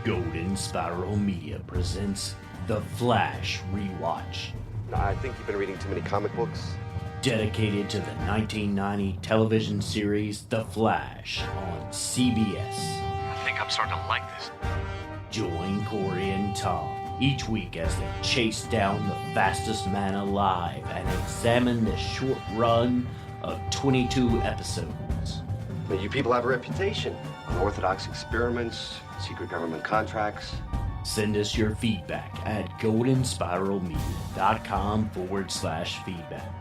Golden Spiral Media presents The Flash Rewatch. I think you've been reading too many comic books. Dedicated to the 1990 television series The Flash on CBS. I think I'm starting to like this. Join Corey and Tom each week as they chase down the fastest man alive and examine the short run of 22 episodes. You people have a reputation. Unorthodox experiments, secret government contracts. Send us your feedback at goldenspiralmedia.com/feedback.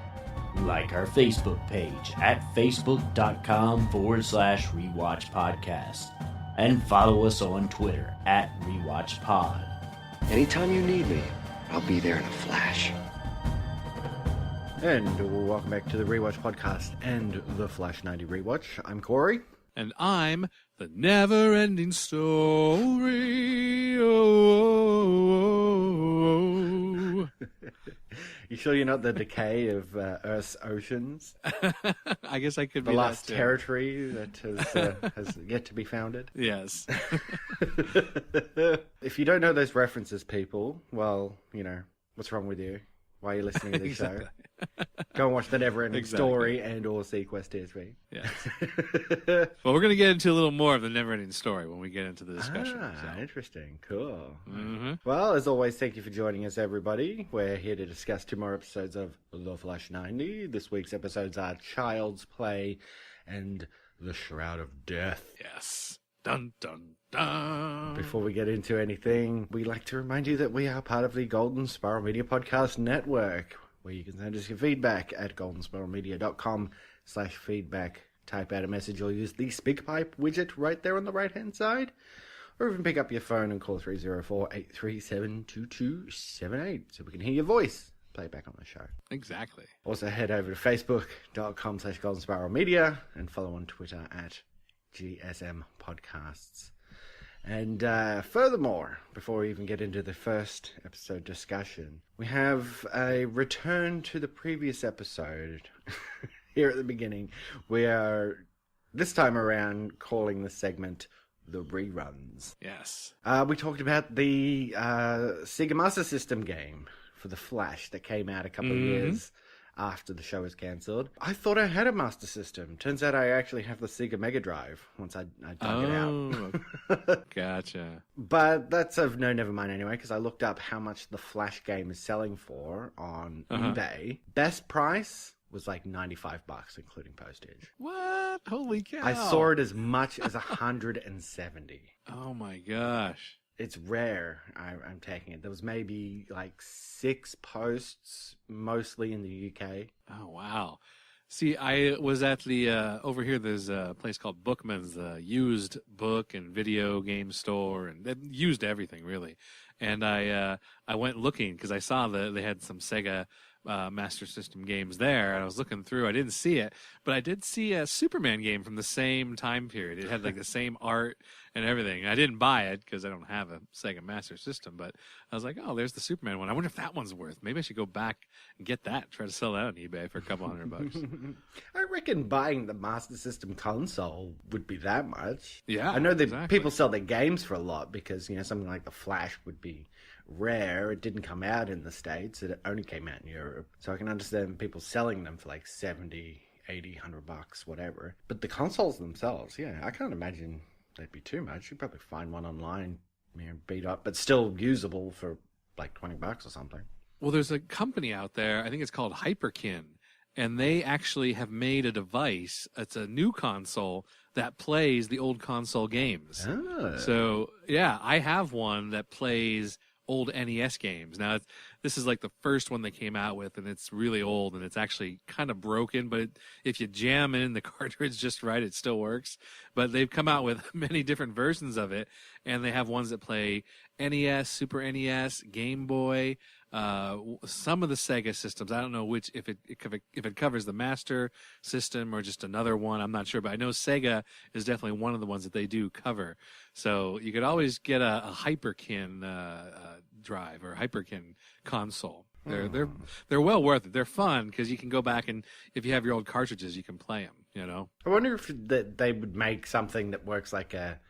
Like our Facebook page at facebook.com/rewatch podcast. And follow us on Twitter at rewatchpod. Anytime you need me, I'll be there in a flash. And welcome back to the Rewatch podcast and the Flash 90 Rewatch. I'm Corey. And I'm the never-ending story. Oh. You sure you're not the decay of Earth's oceans? I guess I could the be the last territory that has yet to be founded? Yes. If you don't know those references, people, well, you know, what's wrong with you? Why are you listening to this show? Go and watch The Never-Ending Story and or Sequest TSV. Yes. Well, we're going to get into a little more of the Never-Ending Story when we get into the discussion. Interesting. Cool. Mm-hmm. Well, as always, thank you for joining us, everybody. We're here to discuss 2 more episodes of The Flash 90. This week's episodes are Child's Play and The Shroud of Death. Yes. Dun, dun, dun. Before we get into anything, we'd like to remind you that we are part of the Golden Spiral Media Podcast Network, where you can send us your feedback at goldenspiralmedia.com/feedback. Type out a message or use the SpeakPipe widget right there on the right-hand side. Or even pick up your phone and call 304-837-2278 so we can hear your voice. Play it back on the show. Exactly. Also head over to facebook.com/goldenspiralmedia and follow on Twitter at GSM Podcasts. And furthermore, before we even get into the first episode discussion, we have a return to the previous episode. Here at the beginning, we are this time around calling the segment The Reruns. Yes. We talked about the Sega Master System game for The Flash that came out a couple of years after the show was cancelled. I thought I had a Master System. Turns out I actually have the Sega Mega Drive once I dug it out. Gotcha. But that's never mind anyway, because I looked up how much the Flash game is selling for on eBay. Best price was like $95, including postage. What? Holy cow. I saw it as much as $170. Oh my gosh. It's rare. I'm taking it. There was maybe like 6 posts, mostly in the UK. Oh, wow. See, I was at the, over here, there's a place called Bookman's, the used book and video game store, and they used everything, really. And I went looking, because I saw they had some Sega Master System games there, and I was looking through. I didn't see it, but I did see a Superman game from the same time period. It had like the same art and everything. I didn't buy it because I don't have a Sega Master System, but I was like, oh, there's the Superman one. I wonder if that one's worth. Maybe I should go back and get that, try to sell that on eBay for a couple $100. I reckon buying the Master System console would be that much. Yeah, I know that exactly. people sell their games for a lot because, you know, something like The Flash would be rare. It didn't come out in the States. It only came out in Europe. So I can understand people selling them for like $70, $80, $100, whatever. But the consoles themselves, yeah, I can't imagine they'd be too much. You'd probably find one online, you know, beat up, but still usable for like $20 or something. Well, there's a company out there, I think it's called Hyperkin, and they actually have made a device. It's a new console that plays the old console games. Ah. So, yeah, I have one that plays old NES games. Now, this is like the first one they came out with, and it's really old, and it's actually kind of broken, but if you jam in the cartridge just right, it still works. But they've come out with many different versions of it, and they have ones that play NES, Super NES, Game Boy, some of the Sega systems. I don't know which, if it covers the Master System or just another one. I'm not sure, but I know Sega is definitely one of the ones that they do cover. So you could always get a Hyperkin drive or Hyperkin console. They're well worth it. They're fun because you can go back and if you have your old cartridges, you can play them. You know. I wonder if they would make something that works like a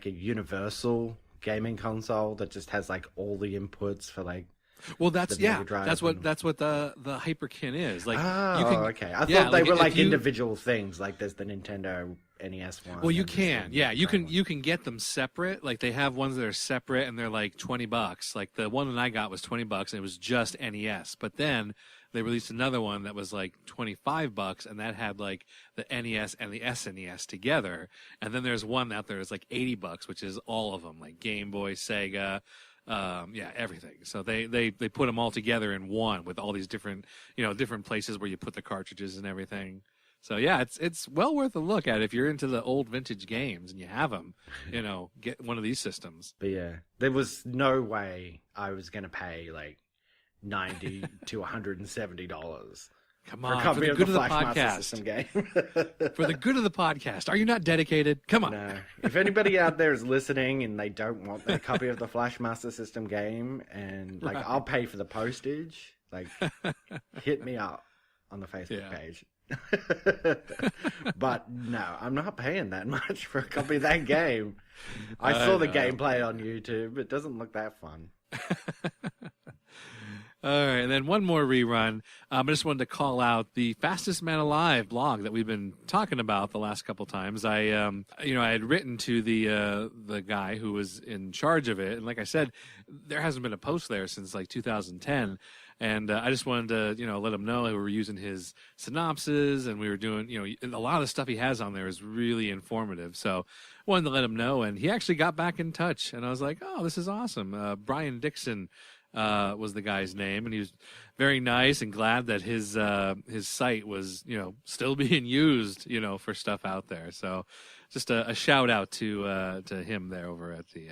universal gaming console that just has like all the inputs for like. Well, that's the Mega Drive that's what the Hyperkin is. Like, okay. I yeah, thought they were like you, individual things. Like there's the Nintendo NES one. Well, you can, you can get them separate. Like they have ones that are separate, and they're like $20. Like the one that I got was $20, and it was just NES. But then they released another one that was like $25, and that had like the NES and the SNES together. And then there's one out there that's like $80, which is all of them, like Game Boy, Sega. Everything. So they put them all together in one with all these different places where you put the cartridges and everything. So yeah, it's well worth a look at if you're into the old vintage games and you have them. Get one of these systems. But yeah, there was no way I was going to pay like $90 to $170. Come on, for the good of the podcast. For the good of the podcast. Are you not dedicated? Come on. No. If anybody out there is listening and they don't want their copy of the Flashmaster System game, and like I'll pay for the postage, like hit me up on the Facebook page. But no, I'm not paying that much for a copy of that game. I saw the gameplay on YouTube. It doesn't look that fun. All right, and then one more rerun. I just wanted to call out the Fastest Man Alive blog that we've been talking about the last couple times. I had written to the guy who was in charge of it, and like I said, there hasn't been a post there since like 2010. And I just wanted to, let him know that we were using his synopsis, and we were doing, a lot of the stuff he has on there is really informative. So I wanted to let him know, and he actually got back in touch, and I was like, oh, this is awesome. Brian Dixon was the guy's name, and he was very nice and glad that his site was still being used for stuff out there. So just a shout out to him there over at the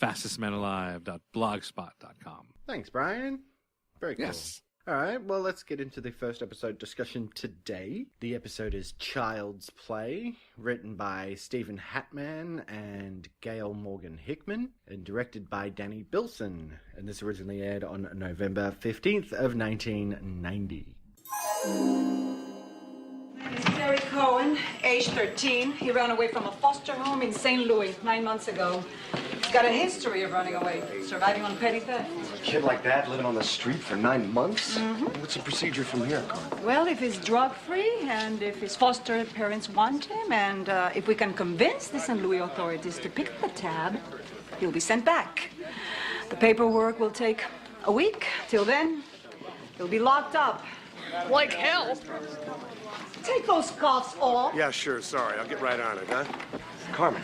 fastestmanalive.blogspot.com. Thanks, Brian. Very cool. Yes. All right, well, let's get into the first episode discussion today. The episode is Child's Play, written by Stephen Hatman and Gail Morgan Hickman, and directed by Danny Bilson. And this originally aired on November 15th of 1990. He's Terry Cohen, age 13. He ran away from a foster home in St. Louis 9 months ago. He's got a history of running away, surviving on petty theft. A kid like that living on the street for 9 months? Mm-hmm. What's the procedure from here, Carl? Well, if he's drug-free, and if his foster parents want him, and if we can convince the St. Louis authorities to pick up the tab, he'll be sent back. The paperwork will take a week. Till then, he'll be locked up. Like hell. Take those scarves off. Yeah, sure. Sorry. I'll get right on it, huh? Carmen,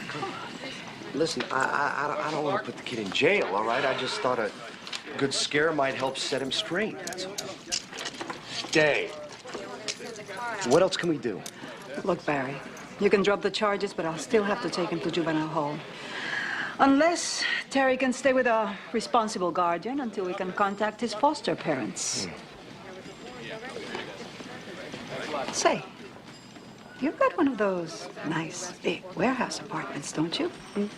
listen, I don't want to put the kid in jail, all right? I just thought a good scare might help set him straight, that's all. Stay. What else can we do? Look, Barry, you can drop the charges, but I'll still have to take him to juvenile hall. Unless Terry can stay with a responsible guardian until we can contact his foster parents. Say, you've got one of those nice, big warehouse apartments, don't you?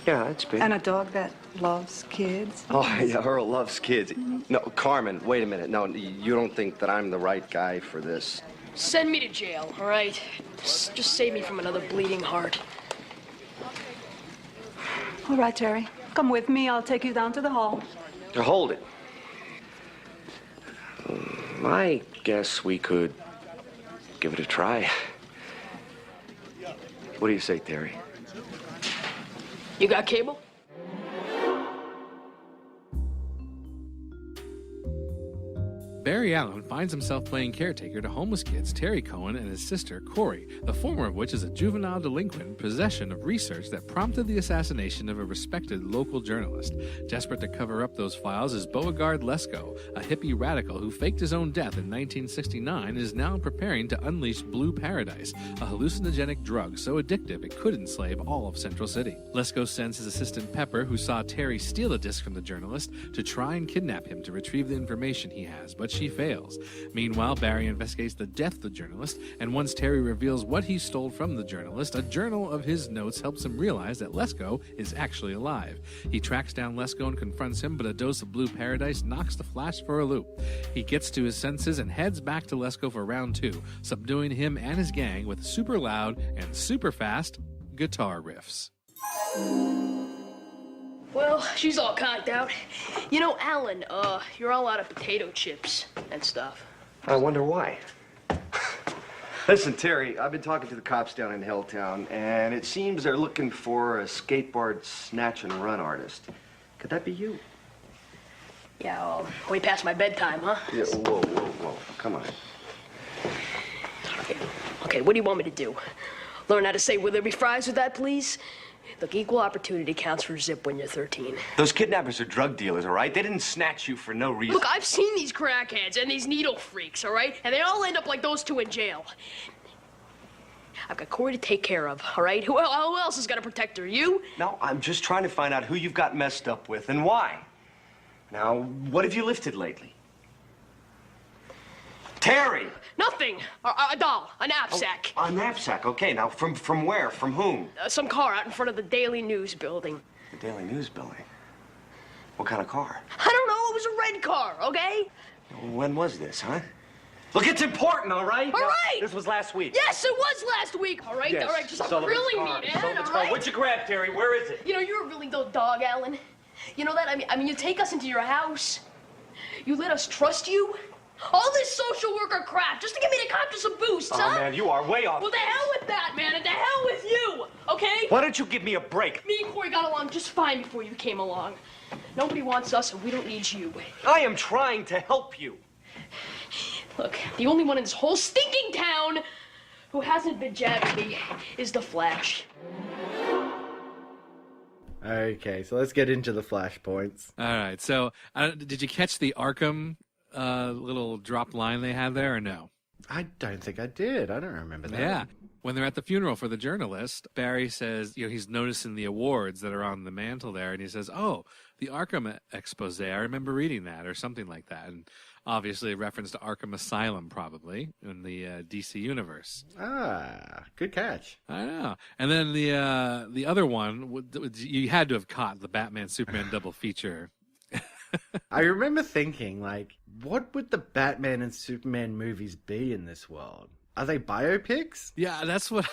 Yeah, it's big. And a dog that loves kids. Oh, yeah, Earl loves kids. No, Carmen, wait a minute. No, you don't think that I'm the right guy for this? Send me to jail, all right? Just save me from another bleeding heart. All right, Terry. Come with me. I'll take you down to the hall. Hold it. I guess we could give it a try. What do you say, Terry? You got cable? Barry Allen finds himself playing caretaker to homeless kids Terry Cohen and his sister Corey, the former of which is a juvenile delinquent in possession of research that prompted the assassination of a respected local journalist. Desperate to cover up those files is Beauregard Lesko, a hippie radical who faked his own death in 1969 and is now preparing to unleash Blue Paradise, a hallucinogenic drug so addictive it could enslave all of Central City. Lesko sends his assistant Pepper, who saw Terry steal a disc from the journalist, to try and kidnap him to retrieve the information he has, but she fails. Meanwhile, Barry investigates the death of the journalist, and once Terry reveals what he stole from the journalist, a journal of his notes helps him realize that Lesko is actually alive. He tracks down Lesko and confronts him, but a dose of Blue Paradise knocks the Flash for a loop. He gets to his senses and heads back to Lesko for round 2, subduing him and his gang with super loud and super fast guitar riffs. Well, she's all conked out. You know, Alan, you're all out of potato chips and stuff. I wonder why. Listen, Terry, I've been talking to the cops down in Helltown, and it seems they're looking for a skateboard snatch and run artist. Could that be you? Yeah, well, way past my bedtime, huh? Yeah, whoa. Come on. Okay, what do you want me to do? Learn how to say will there be fries with that, please? Look, equal opportunity counts for zip when you're 13. Those kidnappers are drug dealers, all right? They didn't snatch you for no reason. Look, I've seen these crackheads and these needle freaks, all right? And they all end up like those two in jail. I've got Corey to take care of, all right? Who else is gonna protect her? You? No, I'm just trying to find out who you've got messed up with and why. Now, what have you lifted lately? Terry! Nothing. A doll. A knapsack. Oh, a knapsack, okay. Now, from where? From whom? Some car out in front of the Daily News building. The Daily News building? What kind of car? I don't know. It was a red car, okay? When was this, huh? Look, it's important, all right? All right! This was last week. Yes, it was last week, all right? Yes. All right, just Sullivan's grilling car. me, man, Sullivan's all car. right? What'd you grab, Terry? Where is it? You know, you're a really good dog, Alan. You know that? I mean, you take us into your house. You let us trust you. All this social worker crap just to get me to cop to some boosts, huh? Oh, man, you are way off. Well, to hell with that, man, and to hell with you, okay? Why don't you give me a break? Me and Corey got along just fine before you came along. Nobody wants us, and we don't need you. I am trying to help you. Look, the only one in this whole stinking town who hasn't been jabbing me is the Flash. Okay, so let's get into the flashpoints. All right. So, did you catch the Arkham little drop line they had there, or no? I don't think I did. I don't remember that. Yeah. When they're at the funeral for the journalist, Barry says, he's noticing the awards that are on the mantle there, and he says, "Oh, the Arkham expose. I remember reading that," or something like that. And obviously a reference to Arkham Asylum, probably, in the DC universe. Ah, good catch. I know. And then the other one, you had to have caught the Batman-Superman double feature. I remember thinking, like, what would the Batman and Superman movies be in this world? Are they biopics? Yeah, that's what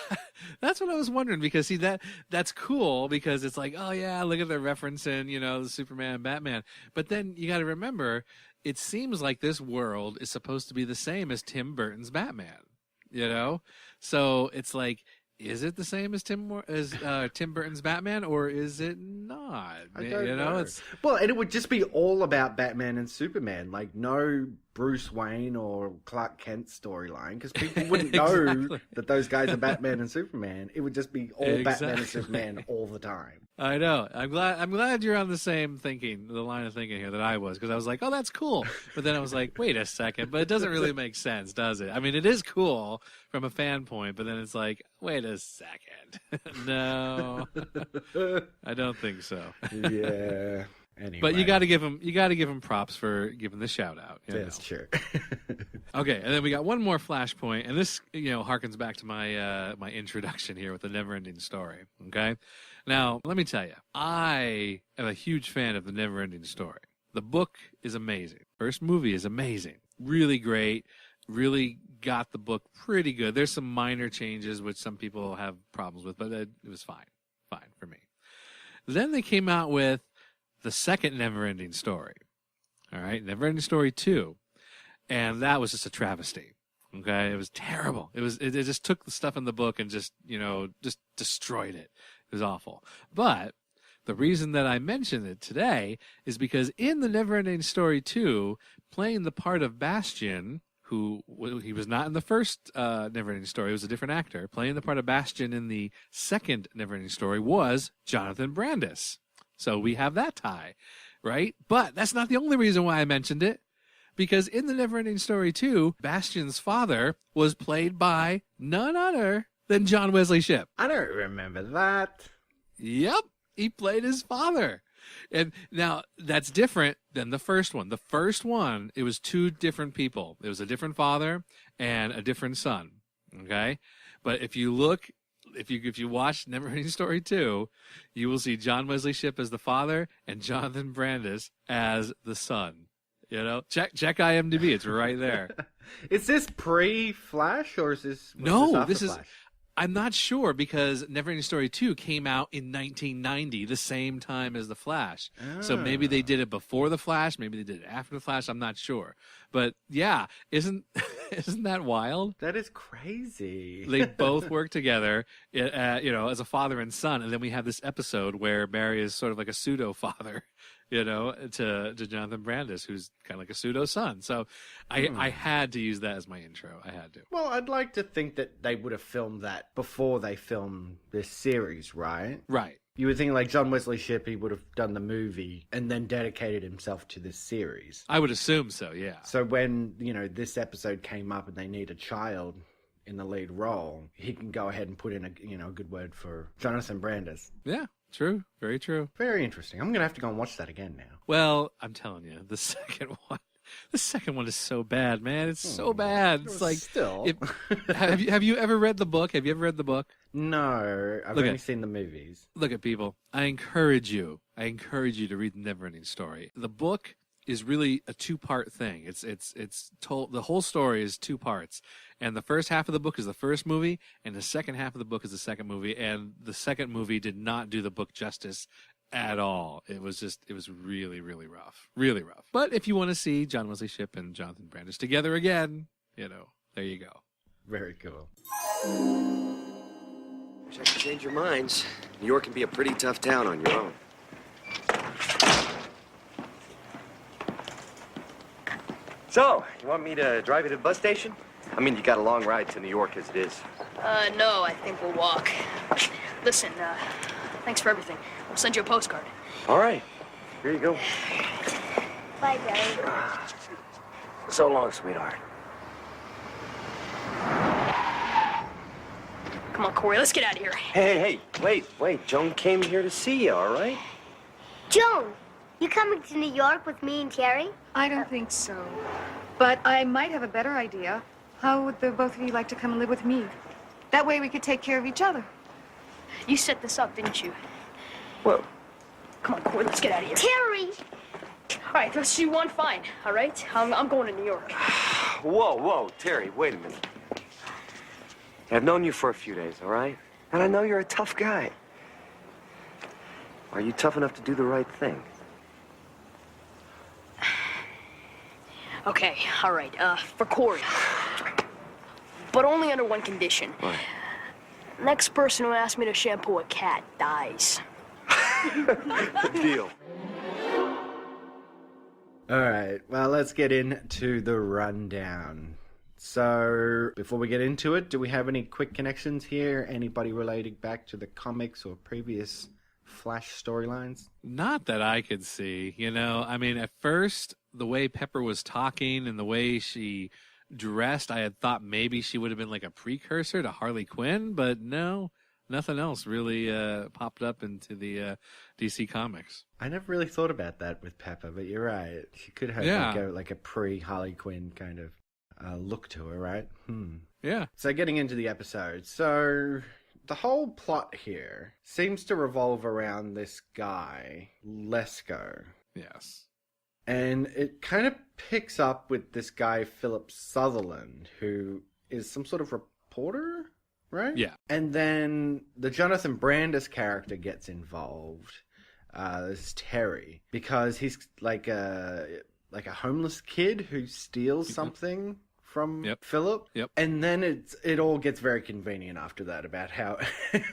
I was wondering, because see, that's cool, because it's like, oh yeah, look at the referencing, the Superman and Batman. But then you got to remember, it seems like this world is supposed to be the same as Tim Burton's Batman, So it's like, is it the same as Tim Burton's Batman, or is it not? I don't know. Well, and it would just be all about Batman and Superman, like no Bruce Wayne or Clark Kent storyline, because people wouldn't know that those guys are Batman and Superman. It would just be all Batman and Superman all the time. I know. I'm glad you're on the same the line of thinking here that I was, because I was like, oh, that's cool. But then I was like, wait a second, but it doesn't really make sense, does it? I mean, it is cool from a fan point, but then it's like, wait a second. No, I don't think so. Yeah. Anyway. But you got to give him props for giving the shout out. That's true. Okay, and then we got one more flashpoint, and this harkens back to my my introduction here with the never-ending story. Okay, now let me tell you, I am a huge fan of the never-ending story. The book is amazing. First movie is amazing, really great. Really got the book pretty good. There's some minor changes which some people have problems with, but it was fine for me. Then they came out with the second Never-Ending Story. All right, Never-Ending Story 2. And that was just a travesty. Okay, it was terrible. It just took the stuff in the book and just destroyed it. It was awful. But the reason that I mentioned it today is because in the Never-Ending Story 2, playing the part of Bastion, he was not in the first Never-Ending Story, it was a different actor. Playing the part of Bastion in the second Never-Ending Story was Jonathan Brandis. So we have that tie, right? But that's not the only reason why I mentioned it. Because in the Never-Ending Story 2, Bastion's father was played by none other than John Wesley Shipp. I don't remember that. Yep, he played his father. And now that's different than the first one. The first one, it was two different people. It was a different father and a different son. Okay? But if you look, if you watch Never-Ending Story 2, you will see John Wesley Shipp as the father and Jonathan Brandis as the son. Check IMDb. It's right there. Is this pre-Flash or is this? No, after this is. Flash? I'm not sure because Neverending Story 2 came out in 1990, the same time as The Flash. So maybe they did it before The Flash, maybe they did it after The Flash, I'm not sure. But yeah, isn't that wild? That is crazy. They both work together, as a father and son, and then we have this episode where Barry is sort of like a pseudo father, to Jonathan Brandis, who's kind of like a pseudo son. So I had to use that as my intro. I had to. Well, I'd like to think that they would have filmed that before they filmed this series, right? Right. You would think like John Wesley Shipp, he would have done the movie and then dedicated himself to this series. I would assume so, yeah. So when, this episode came up and they need a child in the lead role, he can go ahead and put in a good word for Jonathan Brandis. Yeah, true. Very true. Very interesting. I'm going to have to go and watch that again now. Well, I'm telling you, the second one is so bad, man. It's so bad. It's like still. Have you ever read the book? Have you ever read the book? No, I've only seen the movies. Look at people. I encourage you to read the Neverending Story. The book is really a two-part thing. It's told, the whole story is two parts. And the first half of the book is the first movie, and the second half of the book is the second movie, and the second movie did not do the book justice at all. It was really, really rough. Really rough. But if you want to see John Wesley Shipp and Jonathan Brandis together again, there you go. Very cool. Wish I could change your minds. New York can be a pretty tough town on your own. So, you want me to drive you to the bus station? I mean, you got a long ride to New York as it is. No, I think we'll walk. Listen, thanks for everything. We'll send you a postcard. All right. Here you go. Bye, Daddy. So long, sweetheart. Come on, Corey, let's get out of here. Hey, wait. Joan came here to see you, all right? Joan, you coming to New York with me and Terry? I don't think so. But I might have a better idea. How would the both of you like to come and live with me? That way we could take care of each other. You set this up, didn't you? Well, Come on, Corey, let's get out of here. Terry! All right, let's do one fine, all right? I'm going to New York. whoa, Terry, wait a minute. I've known you for a few days, all right? And I know you're a tough guy. Are you tough enough to do the right thing? Okay, all right, for Corey. But only under one condition. What? Next person who asks me to shampoo a cat dies. Deal. All right, well, let's get into the rundown. So, before we get into it, do we have any quick connections here? Anybody relating back to the comics or previous Flash storylines? Not that I could see, at first, the way Pepper was talking and the way she dressed, I had thought maybe she would have been like a precursor to Harley Quinn, but no, nothing else really popped up into the DC Comics. I never really thought about that with Pepper, but you're right. She could have like a pre-Harley Quinn kind of look to her, right? Yeah. So getting into the episode. So the whole plot here seems to revolve around this guy, Lesko. Yes. And it kind of picks up with this guy, Philip Sutherland, who is some sort of reporter, right? Yeah. And then the Jonathan Brandis character gets involved. This is Terry, because he's like a homeless kid who steals something from Philip. Yep. And then it all gets very convenient after that about how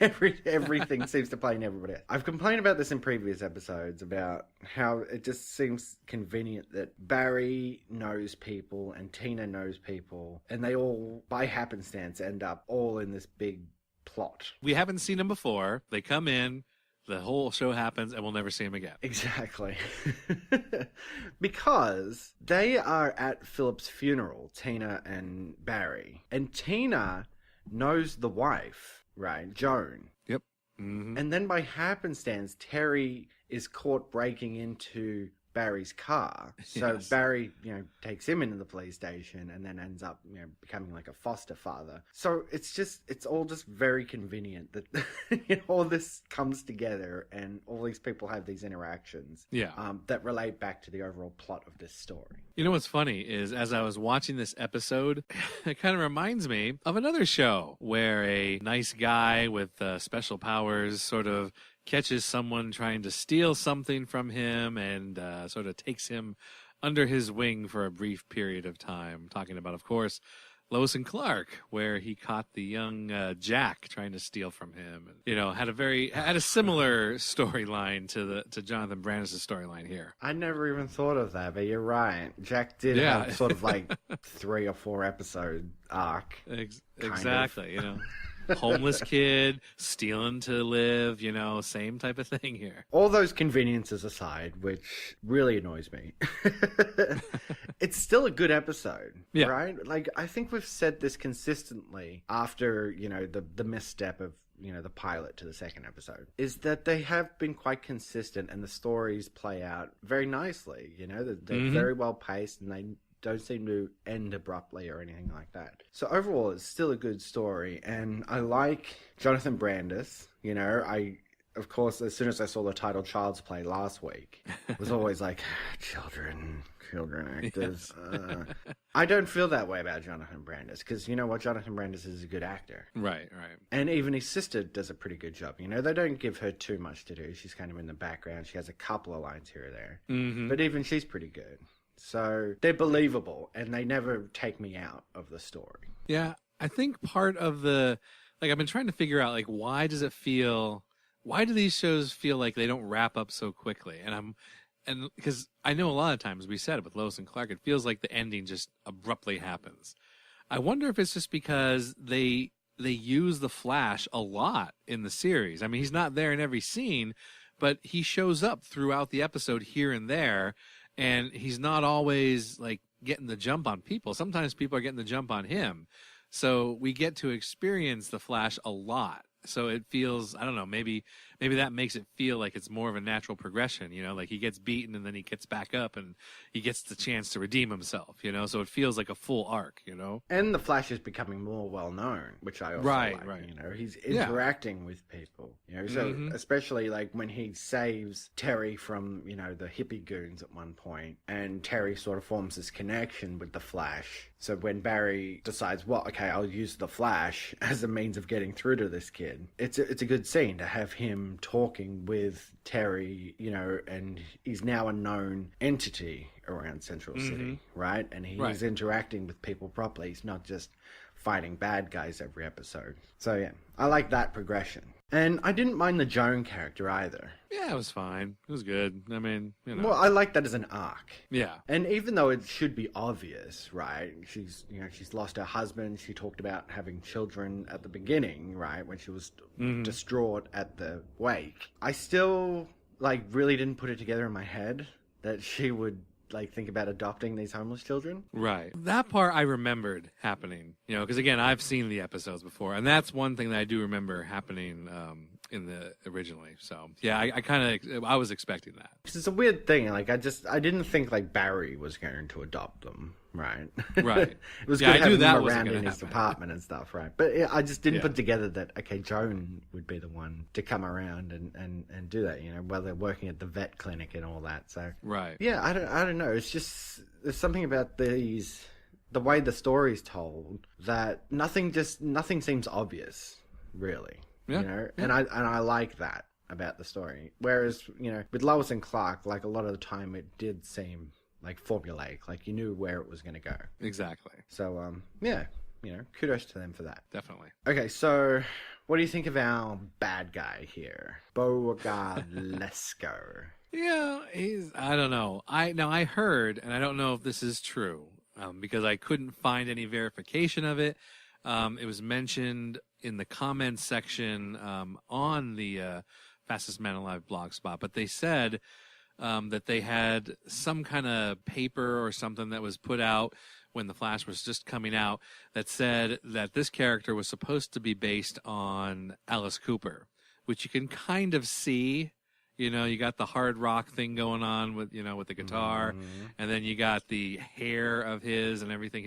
everything seems to play in everybody else. I've complained about this in previous episodes about how it just seems convenient that Barry knows people and Tina knows people, and they all, by happenstance, end up all in this big plot. We haven't seen them before. They come in, the whole show happens, and we'll never see them again. Exactly. Because they are at Philip's funeral, Tina and Barry. And Tina knows the wife, right? Joan. Yep. Mm-hmm. And then by happenstance, Terry is caught breaking into Barry's car. So Yes. Barry, takes him into the police station and then ends up, becoming like a foster father. So it's all just very convenient that all this comes together and all these people have these interactions. Yeah. That relate back to the overall plot of this story. You know what's funny is as I was watching this episode, it kind of reminds me of another show where a nice guy with special powers sort of catches someone trying to steal something from him and sort of takes him under his wing for a brief period of time. Talking about, of course, Lois and Clark, where he caught the young Jack trying to steal from him. And, had a similar storyline to Jonathan Brandis' storyline here. I never even thought of that, but you're right. Jack did have sort of like 3 or 4 episode arc. Exactly, homeless kid stealing to live, same type of thing here. All those conveniences aside, which really annoys me, it's still a good episode, right? Like, I think we've said this consistently after, the misstep of, the pilot to the second episode, is that they have been quite consistent and the stories play out very nicely, they're very well paced and they don't seem to end abruptly or anything like that. So overall, it's still a good story, and I like Jonathan Brandis. Of course, as soon as I saw the title Child's Play last week, it was always like, children actors. I don't feel that way about Jonathan Brandis, because you know what? Jonathan Brandis is a good actor. Right. And even his sister does a pretty good job. They don't give her too much to do. She's kind of in the background. She has a couple of lines here or there. Mm-hmm. But even she's pretty good. So they're believable, and they never take me out of the story. Yeah, I think part of I've been trying to figure out, why do these shows feel like they don't wrap up so quickly? And because I know a lot of times we said it with Lois and Clark, it feels like the ending just abruptly happens. I wonder if it's just because they use the Flash a lot in the series. I mean, he's not there in every scene, but he shows up throughout the episode here and there. And he's not always getting the jump on people. Sometimes people are getting the jump on him. So we get to experience the Flash a lot. So it feels, I don't know, maybe that makes it feel like it's more of a natural progression, like he gets beaten and then he gets back up and he gets the chance to redeem himself, so it feels like a full arc, And the Flash is becoming more well known, which I also like. He's interacting with people, so especially when he saves Terry from, the hippie goons at one point, and Terry sort of forms this connection with the Flash. So when Barry decides, well, okay, I'll use the Flash as a means of getting through to this kid, it's a good scene to have him talking with Terry, and he's now a known entity around Central City, right? And he's interacting with people properly. He's not just fighting bad guys every episode. So yeah, I like that progression. And I didn't mind the Joan character either. Yeah, it was fine. It was good. I mean, Well, I like that as an arc. Yeah. And even though it should be obvious, right? She's lost her husband. She talked about having children at the beginning, right? When she was distraught at the wake. I still, really didn't put it together in my head that she would think about adopting these homeless children. Right. That part I remembered happening, because again, I've seen the episodes before, and that's one thing that I do remember happening in the originally. So yeah, I was expecting that. It's a weird thing. I didn't think Barry was going to adopt them. Right. Right. It was good having them around in his apartment and stuff, right? But I just didn't put together that, okay, Joan would be the one to come around and do that, while they're working at the vet clinic and all that. So right. Yeah, I don't know. It's just, there's something about the way the story's told that nothing seems obvious, really. Yeah. And I like that about the story. Whereas, with Lois and Clark, a lot of the time it did seem formulaic, you knew where it was going to go. Exactly. So, yeah, kudos to them for that. Definitely. Okay, so what do you think of our bad guy here? Beauregard Lesko. Yeah, I don't know. I heard, and I don't know if this is true, because I couldn't find any verification of it. It was mentioned in the comments section on the Fastest Man Alive blog spot, but they said that they had some kind of paper or something that was put out when The Flash was just coming out that said that this character was supposed to be based on Alice Cooper, which you can kind of see You know, you got the hard rock thing going on with, you know, with the guitar, and then you got the hair of his and everything.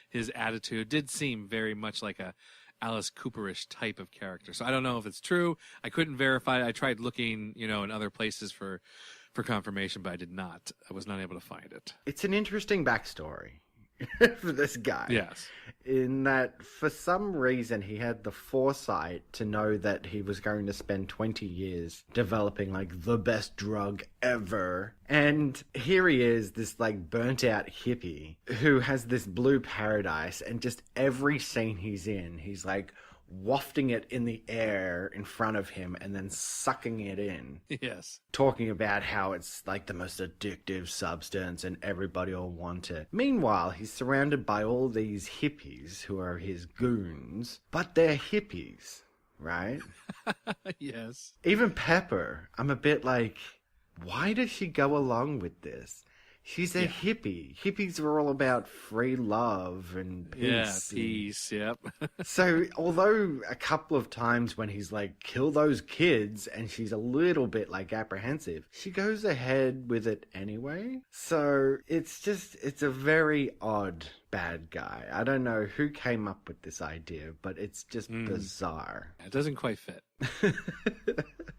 His attitude did seem very much like a Alice Cooperish type of character. So I don't know if it's true. I couldn't verify. I tried looking, you know, in other places for confirmation, but I did not. I was not able to find it. It's an interesting backstory for this guy. Yes. In that, for some reason, he had the foresight to know that he was going to spend 20 years developing, like, the best drug ever. And here he is, this, like, burnt-out hippie who has this blue paradise, and just every scene he's in, he's, like, wafting it in the air in front of him and then sucking it in. Yes. Talking about how it's like the most addictive substance and everybody will want it. Meanwhile, he's surrounded by all these hippies who are his goons, but they're hippies, right? Yes. Even Pepper, I'm a bit like, why does she go along with this? She's a hippie. Hippies are all about free love and peace. Yeah, peace, yep. So, although a couple of times when he's like, kill those kids, and she's a little bit like apprehensive, she goes ahead with it anyway. So, it's a very odd bad guy. I don't know who came up with this idea, but it's just bizarre. It doesn't quite fit.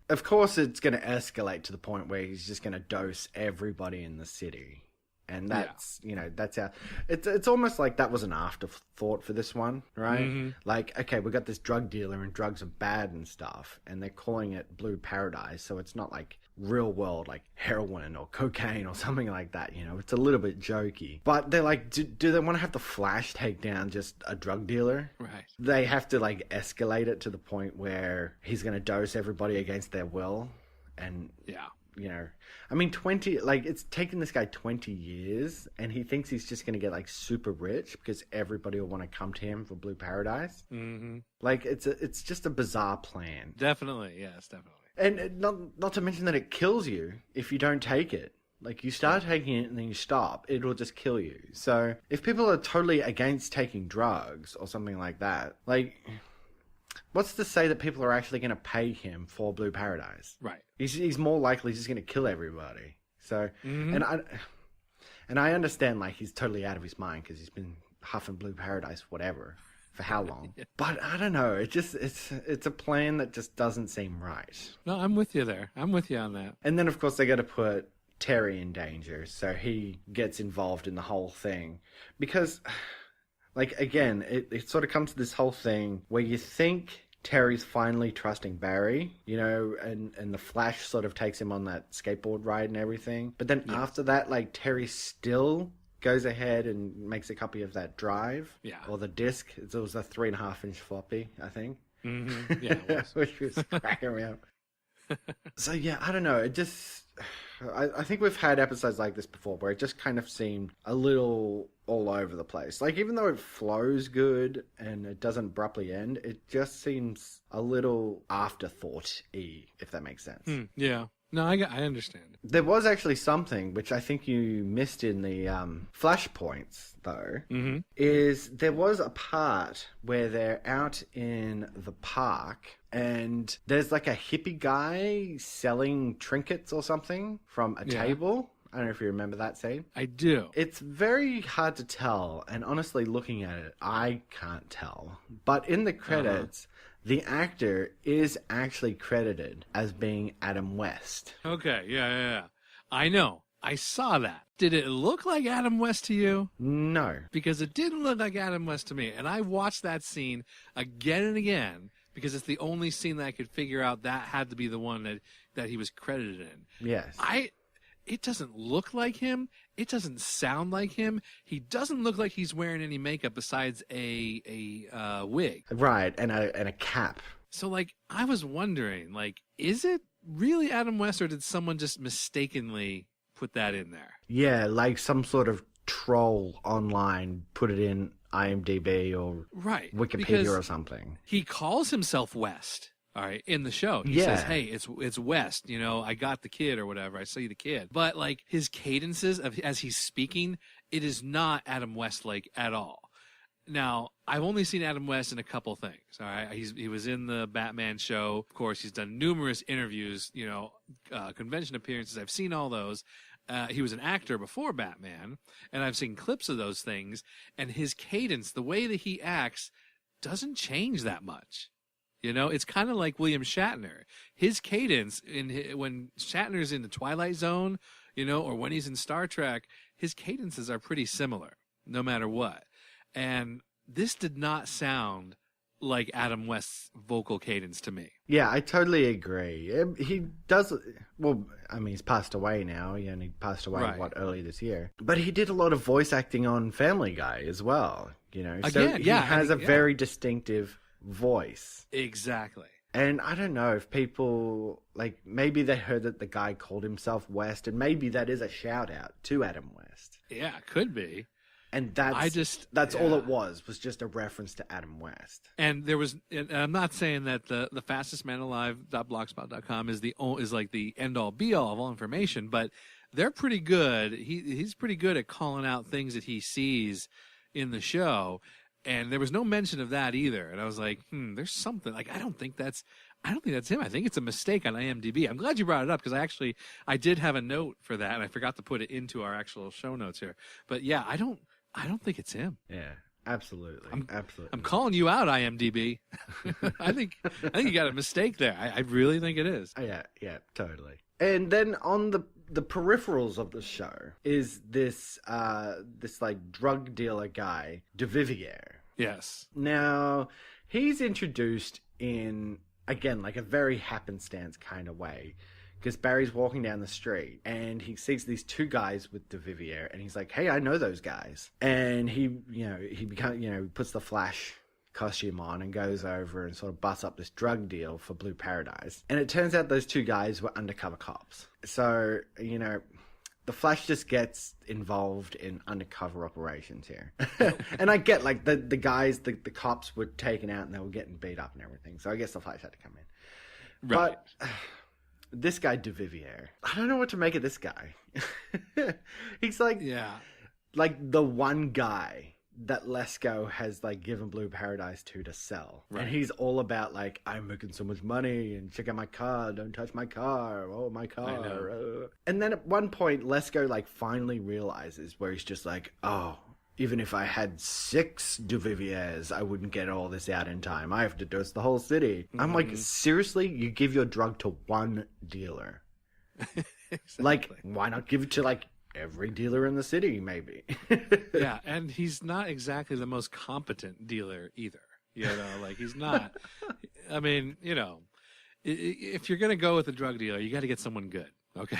Of course, it's going to escalate to the point where he's just going to dose everybody in the city. And that's, you know, that's how... It's almost like that was an afterthought for this one, right? Mm-hmm. Like, okay, we got this drug dealer and drugs are bad and stuff, and they're calling it Blue Paradise, so it's not like real world, like heroin or cocaine or something like that, you know? It's a little bit jokey. But they're like, do they want to have the Flash take down just a drug dealer? Right. They have to, like, escalate it to the point where he's going to dose everybody against their will. And... yeah. You know, I mean, it's taken this guy 20 years and he thinks he's just going to get like super rich because everybody will want to come to him for Blue Paradise. Mm-hmm. Like, it's just a bizarre plan. Definitely. Yes, definitely. And not to mention that it kills you if you don't take it. Like, you start taking it and then you stop, it'll just kill you. So if people are totally against taking drugs or something like that, like... what's to say that people are actually going to pay him for Blue Paradise? Right. He's more likely just going to kill everybody. So, and I understand, like, he's totally out of his mind because he's been huffing Blue Paradise, whatever, for how long? Yeah. But I don't know. It's a plan that just doesn't seem right. No, I'm with you there. I'm with you on that. And then, of course, they got to put Terry in danger, so he gets involved in the whole thing because... like, again, it sort of comes to this whole thing where you think Terry's finally trusting Barry, you know, and the Flash sort of takes him on that skateboard ride and everything. But then after that, like, Terry still goes ahead and makes a copy of that drive. Yeah. Or the disc. It was a 3.5-inch floppy, I think. Mm-hmm. Yeah, it was. Which was cracking me up. So, yeah, I don't know. It just... I think we've had episodes like this before where it just kind of seemed a little all over the place. Like, even though it flows good and it doesn't abruptly end, it just seems a little afterthought-y, if that makes sense. Yeah. No, I understand. There was actually something, which I think you missed in the flashpoints, though, is there was a part where they're out in the park and there's like a hippie guy selling trinkets or something from a table. I don't know if you remember that scene. I do. It's very hard to tell, and honestly, looking at it, I can't tell. But in the credits... the actor is actually credited as being Adam West. Okay, yeah. I know. I saw that. Did it look like Adam West to you? No. Because it didn't look like Adam West to me. And I watched that scene again and again because it's the only scene that I could figure out that had to be the one that he was credited in. Yes. It doesn't look like him. It doesn't sound like him. He doesn't look like he's wearing any makeup besides a wig. Right, and a cap. So, like, I was wondering, like, is it really Adam West or did someone just mistakenly put that in there? Yeah, like some sort of troll online put it in IMDb or Wikipedia or something. He calls himself West. All right, in the show, he says, "Hey, it's West. You know, I got the kid or whatever. I see the kid." But like his cadences as he's speaking, it is not Adam West like at all. Now, I've only seen Adam West in a couple things. All right, he was in the Batman show. Of course, he's done numerous interviews, convention appearances. I've seen all those. He was an actor before Batman, and I've seen clips of those things. And his cadence, the way that he acts, doesn't change that much. It's kind of like William Shatner. His cadence when Shatner's in the Twilight Zone, or when he's in Star Trek, his cadences are pretty similar, no matter what. And this did not sound like Adam West's vocal cadence to me. Yeah, I totally agree. He does, well, I mean, he's passed away now. He only passed away, Right. early this year. But he did a lot of voice acting on Family Guy as well, So Again, he yeah, has a yeah. very distinctive voice. Exactly. And I don't know if people, maybe they heard that the guy called himself West, and maybe that is a shout out to Adam West. Yeah, could be. And that's all it was just a reference to Adam West. And and I'm not saying that the fastest man alive.blogspot.com is like the end all be all of all information, but they're pretty good. He's pretty good at calling out things that he sees in the show. And there was no mention of that either. And I was like, there's something. I don't think that's him. I think it's a mistake on IMDb. I'm glad you brought it up because I did have a note for that, and I forgot to put it into our actual show notes here. But yeah, I don't think it's him. Yeah, absolutely. Absolutely. I'm calling you out, IMDb. I think you got a mistake there. I really think it is. Yeah, totally. And then on the peripherals of the show is this drug dealer guy, De Vivier. Yes. Now, he's introduced in, again, a very happenstance kind of way. Because Barry's walking down the street and he sees these two guys with De Vivier and he's like, hey, I know those guys. And he puts the Flash costume on and goes over and sort of busts up this drug deal for Blue Paradise. And it turns out those two guys were undercover cops. So, the Flash just gets involved in undercover operations here. And I get, the guys, the cops were taken out and they were getting beat up and everything. So I guess the Flash had to come in. Right. But this guy, De Vivier, I don't know what to make of this guy. He's the one guy that Lesko has given Blue Paradise to sell. Right. And he's all about I'm making so much money and check out my car, don't touch my car, oh my car. And then at one point Lesko finally realizes where he's just even if I had 6 De Viviers, I wouldn't get all this out in time. I have to dose the whole city. Mm-hmm. I'm seriously? You give your drug to one dealer? Exactly. Why not give it to every dealer in the city, maybe? Yeah, and he's not exactly the most competent dealer either. He's not. I mean, if you're going to go with a drug dealer, you got to get someone good, okay?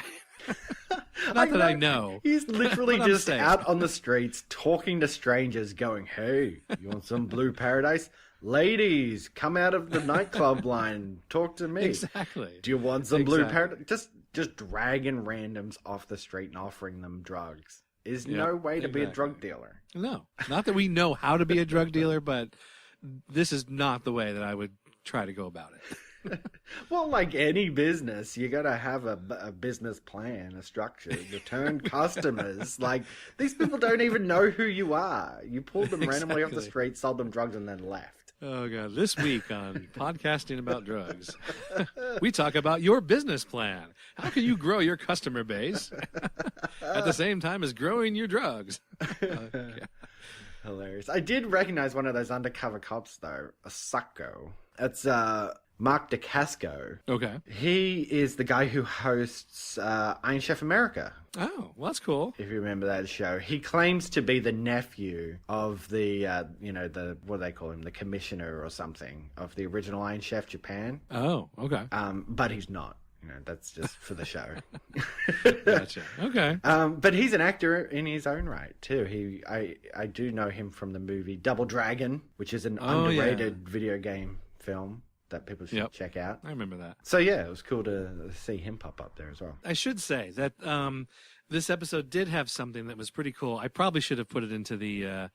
Not that I know. He's literally just out on the streets talking to strangers going, hey, you want some Blue Paradise? Ladies, come out of the nightclub line. Talk to me. Exactly. Do you want some Blue Paradise? Just dragging randoms off the street and offering them drugs is no way to be a drug dealer. No. Not that we know how to be a drug dealer, but this is not the way that I would try to go about it. Well, like any business, you got to have a business plan, a structure, to turn customers. These people don't even know who you are. You pulled them randomly off the street, sold them drugs, and then left. Oh, God. This week on Podcasting About Drugs, we talk about your business plan. How can you grow your customer base at the same time as growing your drugs? Okay. Hilarious. I did recognize one of those undercover cops, though, a Succo. It's Mark DeCasco. Okay. He is the guy who hosts Iron Chef America. Oh, well, that's cool. If you remember that show. He claims to be the nephew of the, what do they call him? The commissioner or something of the original Iron Chef Japan. Oh, okay. But he's not. That's just for the show. Gotcha. Okay. But he's an actor in his own right, too. I do know him from the movie Double Dragon, which is an underrated video game film that people should check out. I remember that. So yeah, it was cool to see him pop up there as well. I should say that this episode did have something that was pretty cool. I probably should have put it into the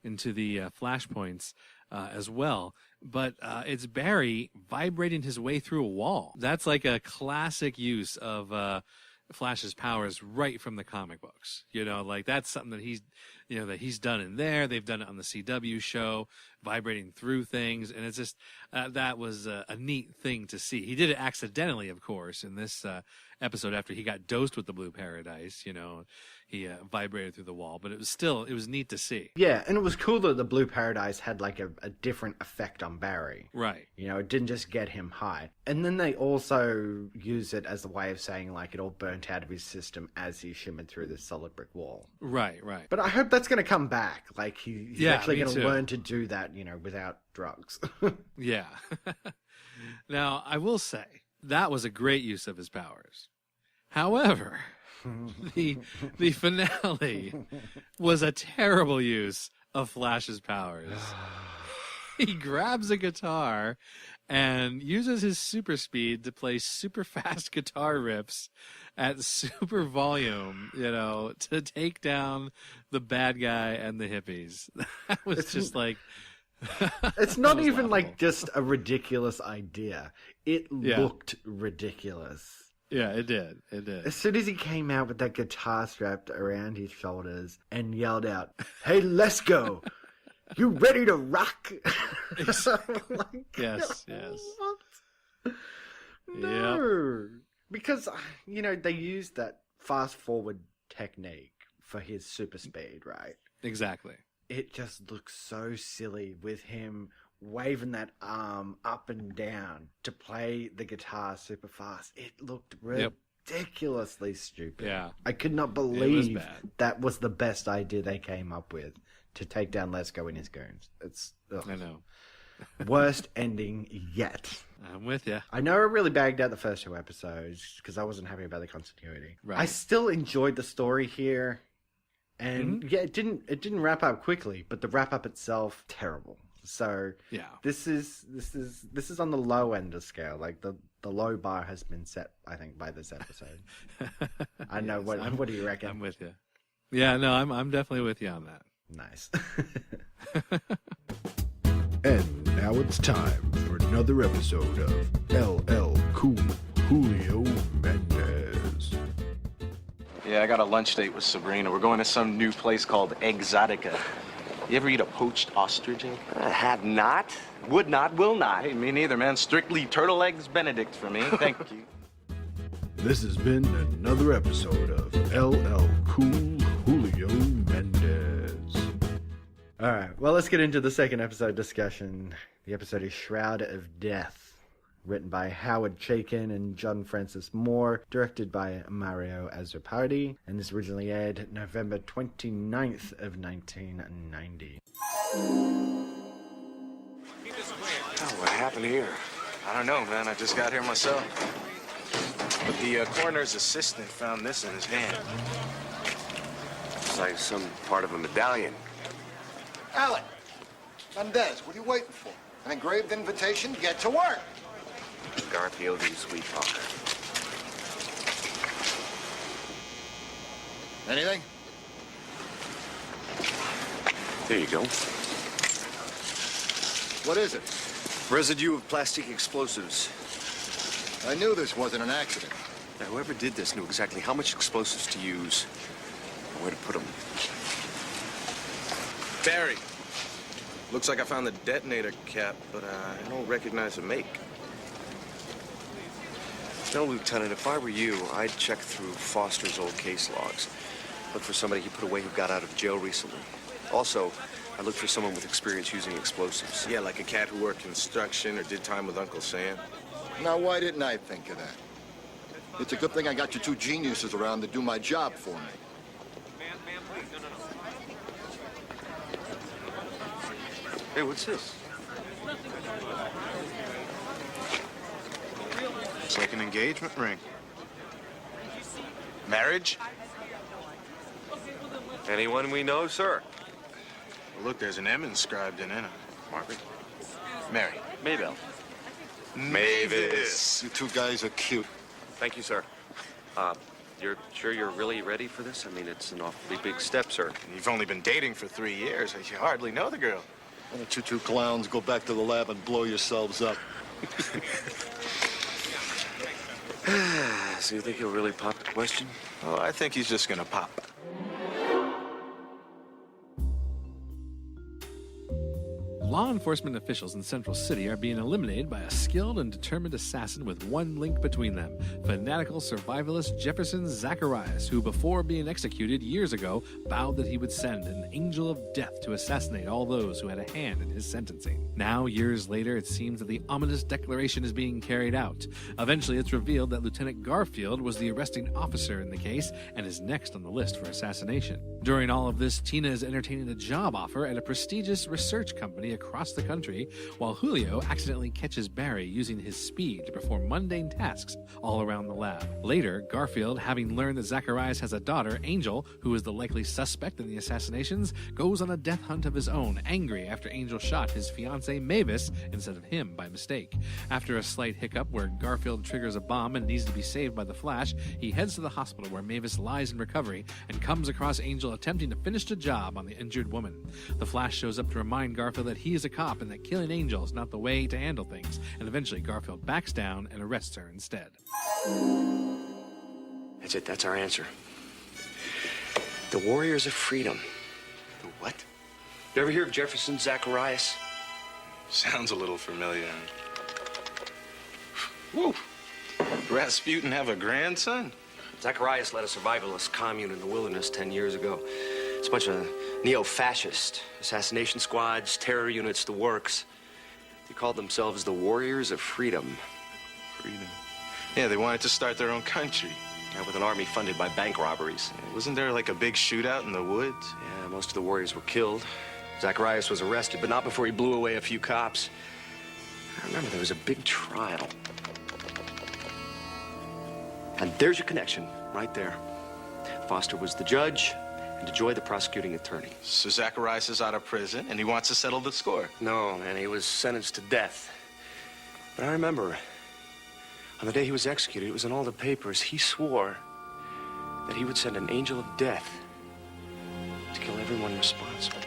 flashpoints as well. But it's Barry vibrating his way through a wall. That's like a classic use of Flash's powers right from the comic books. Like that's something that he's done in there. They've done it on the CW show, vibrating through things. And it's just, that was a neat thing to see. He did it accidentally, of course, in this episode after he got dosed with the blue paradise, he vibrated through the wall, but it was neat to see. Yeah, and it was cool that the blue paradise had like a different effect on Barry. Right. It didn't just get him high. And then they also use it as a way of saying like it all burnt out of his system as he shimmered through this solid brick wall. Right. But I hope that's going to come back. Like he's actually going to too. learn to do that, without drugs. Yeah. Now, I will say, that was a great use of his powers. However, the finale was a terrible use of Flash's powers. He grabs a guitar and uses his super speed to play super fast guitar riffs at super volume, to take down the bad guy and the hippies. That was just like... It's not even like just a ridiculous idea. It looked ridiculous. Yeah, it did. As soon as he came out with that guitar strapped around his shoulders and yelled out, "Hey, let's go! You ready to rock?" Like, yes. What? No. Because, they used that fast forward technique for his super speed, right? Exactly. It just looks so silly with him waving that arm up and down to play the guitar super fast. It looked ridiculously stupid. Yeah. I could not believe that was the best idea they came up with to take down Lesko and his goons. It's I know. worst ending yet. I'm with you. I know I really bagged out the first 2 episodes because I wasn't happy about the continuity. Right. I still enjoyed the story here. And it didn't wrap up quickly, but the wrap up itself terrible. So this is on the low end of scale. Like the low bar has been set, I think, by this episode. I know what do you reckon? I'm with you. Yeah, no, I'm definitely with you on that. Nice. And now it's time for another episode of LL Cool Julio Mendez. Yeah, I got a lunch date with Sabrina. We're going to some new place called Exotica. You ever eat a poached ostrich? I have not, would not, will not. Hey, me neither, man. Strictly turtle eggs Benedict for me. Thank you. This has been another episode of LL Cool Julio Mendez. All right, well, let's get into the second episode discussion. The episode is Shroud of Death. Written by Howard Chaykin and John Francis Moore, directed by Mario Azzopardi, and this originally aired November 29th of 1990. Oh, what happened here? I don't know, man. I just got here myself. But the coroner's assistant found this in his hand. It's like some part of a medallion. Alec, Mendez, what are you waiting for? An engraved invitation? Get to work. Garfield, you sweet talker. Anything? There you go. What is it? Residue of plastic explosives. I knew this wasn't an accident. Now, whoever did this knew exactly how much explosives to use and where to put them. Barry. Looks like I found the detonator cap, but I don't recognize the make. No, Lieutenant, if I were you, I'd check through Foster's old case logs. Look for somebody he put away who got out of jail recently. Also, I'd look for someone with experience using explosives. Yeah, like a cat who worked construction or did time with Uncle Sam. Now, why didn't I think of that? It's a good thing I got you 2 geniuses around to do my job for me. Hey, what's this? It's like an engagement ring. Marriage? Anyone we know, sir? Well, look, there's an M inscribed in it. Margaret? Mary. Maybell. Mavis. You 2 guys are cute. Thank you, sir. You're sure you're really ready for this? I mean, it's an awfully big step, sir. You've only been dating for 3 years. You hardly know the girl. Why don't you 2 clowns go back to the lab and blow yourselves up? So you think he'll really pop the question? Oh, I think he's just gonna pop. Law enforcement officials in Central City are being eliminated by a skilled and determined assassin with one link between them, fanatical survivalist Jefferson Zacharias, who before being executed years ago vowed that he would send an angel of death to assassinate all those who had a hand in his sentencing. Now, years later, it seems that the ominous declaration is being carried out. Eventually, it's revealed that Lieutenant Garfield was the arresting officer in the case and is next on the list for assassination. During all of this, Tina is entertaining a job offer at a prestigious research company across the country, while Julio accidentally catches Barry using his speed to perform mundane tasks all around the lab. Later, Garfield, having learned that Zacharias has a daughter, Angel, who is the likely suspect in the assassinations, goes on a death hunt of his own, angry after Angel shot his fiancée Mavis instead of him by mistake. After a slight hiccup where Garfield triggers a bomb and needs to be saved by the Flash, he heads to the hospital where Mavis lies in recovery and comes across Angel attempting to finish the job on the injured woman. The Flash shows up to remind Garfield that he is a cop and that killing Angel is not the way to handle things, and eventually Garfield backs down and arrests her instead. That's it. That's our answer. The Warriors of Freedom. The what? You ever hear of Jefferson Zacharias? Sounds a little familiar. Whoa. Rasputin have a grandson? Zacharias led a survivalist commune in the wilderness 10 years ago. It's a bunch of neo-fascist assassination squads, terror units, the works. They called themselves the Warriors of Freedom. Freedom. Yeah, they wanted to start their own country. Yeah, with an army funded by bank robberies. Wasn't there like a big shootout in the woods? Yeah, most of the warriors were killed. Zacharias was arrested, but not before he blew away a few cops. I remember there was a big trial. And there's your connection, right there. Foster was the judge, and DeJoy the prosecuting attorney. So Zacharias is out of prison, and he wants to settle the score. No, man, he was sentenced to death. But I remember, on the day he was executed, it was in all the papers, he swore that he would send an angel of death to kill everyone responsible.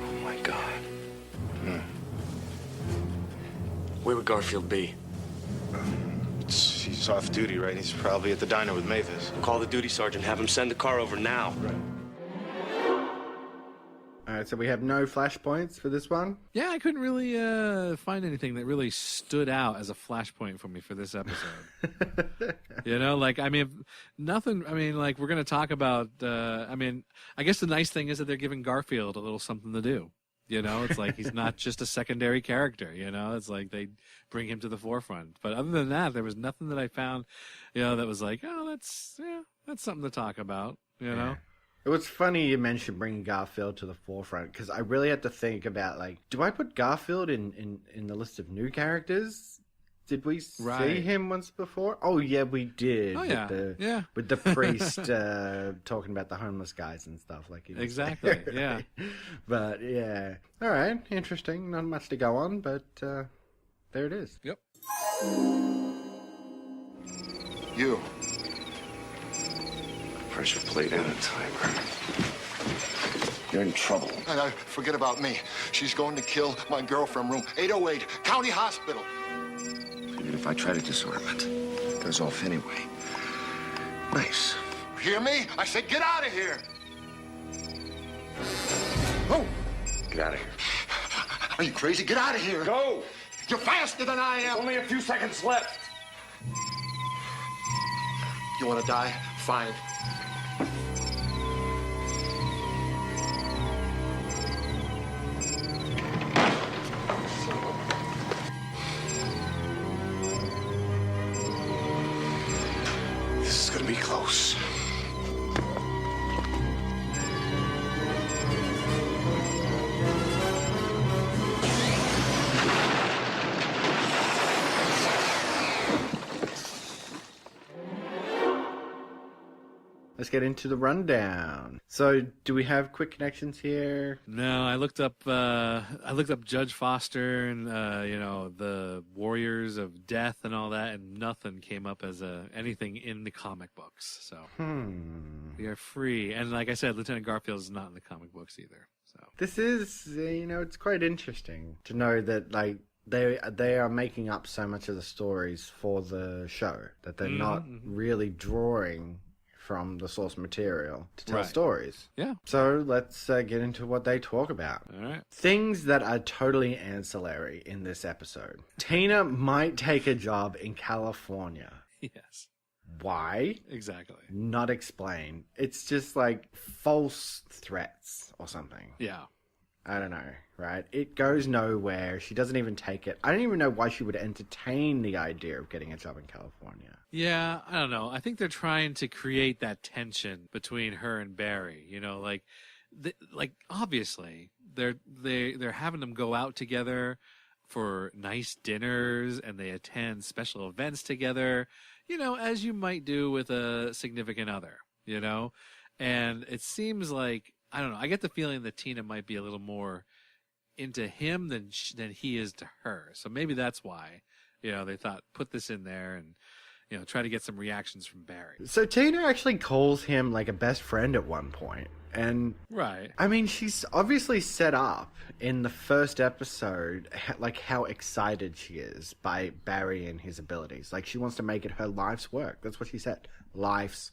Oh, my God. Where would Garfield be? He's off duty, right? He's probably at the diner with Mavis. Call the duty sergeant, have him send the car over now. Alright, so we have no flashpoints for this one? Yeah, I couldn't really find anything that really stood out as a flashpoint for me for this episode. You know, like, I mean, nothing, I mean, like, we're going to talk about, I mean, I guess the nice thing is that they're giving Garfield a little something to do. You know, it's like he's not just a secondary character, you know, it's like they bring him to the forefront. But other than that, there was nothing that I found, you know, that was like, oh, that's something to talk about, you know? It was funny you mentioned bringing Garfield to the forefront, because I really had to think about, like, do I put Garfield in the list of new characters? Did we see him once before? Oh, yeah, we did. Oh, yeah. With the priest talking about the homeless guys and stuff. Like exactly, yeah. But, yeah. All right, interesting. Not much to go on, but there it is. Yep. You. Pressure plate and a timer. You're in trouble. And forget about me. She's going to kill my girlfriend, room 808, County Hospital. Even if I try to disarm it, it goes off anyway. Nice. Hear me? I said get out of here. Oh! Get out of here. Are you crazy? Get out of here. Go! You're faster than I am. Only a few seconds left. You want to die? Fine. This is gonna be close. Let's get into the rundown. So, do we have quick connections here? No, I looked up Judge Foster and you know, the Warriors of Death and all that, and nothing came up as anything in the comic books. So we are free. And like I said, Lieutenant Garfield is not in the comic books either. So This is, it's quite interesting to know that, like, they are making up so much of the stories for the show that they're not really drawing from the source material to tell stories. Yeah. So let's get into what they talk about. All right. Things that are totally ancillary in this episode. Tina might take a job in California. Yes. Why? Exactly. Not explained. It's just like false threats or something. Yeah. I don't know, right? It goes nowhere. She doesn't even take it. I don't even know why she would entertain the idea of getting a job in California. Yeah, I don't know. I think they're trying to create that tension between her and Barry. Like obviously they're having them go out together for nice dinners, and they attend special events together. As you might do with a significant other. And it seems like, I don't know, I get the feeling that Tina might be a little more into him than he is to her. So maybe that's why, they thought, put this in there and, try to get some reactions from Barry. So Tina actually calls him like a best friend at one point. And right. I mean, she's obviously set up in the first episode, like how excited she is by Barry and his abilities. Like she wants to make it her life's work. That's what she said. Life's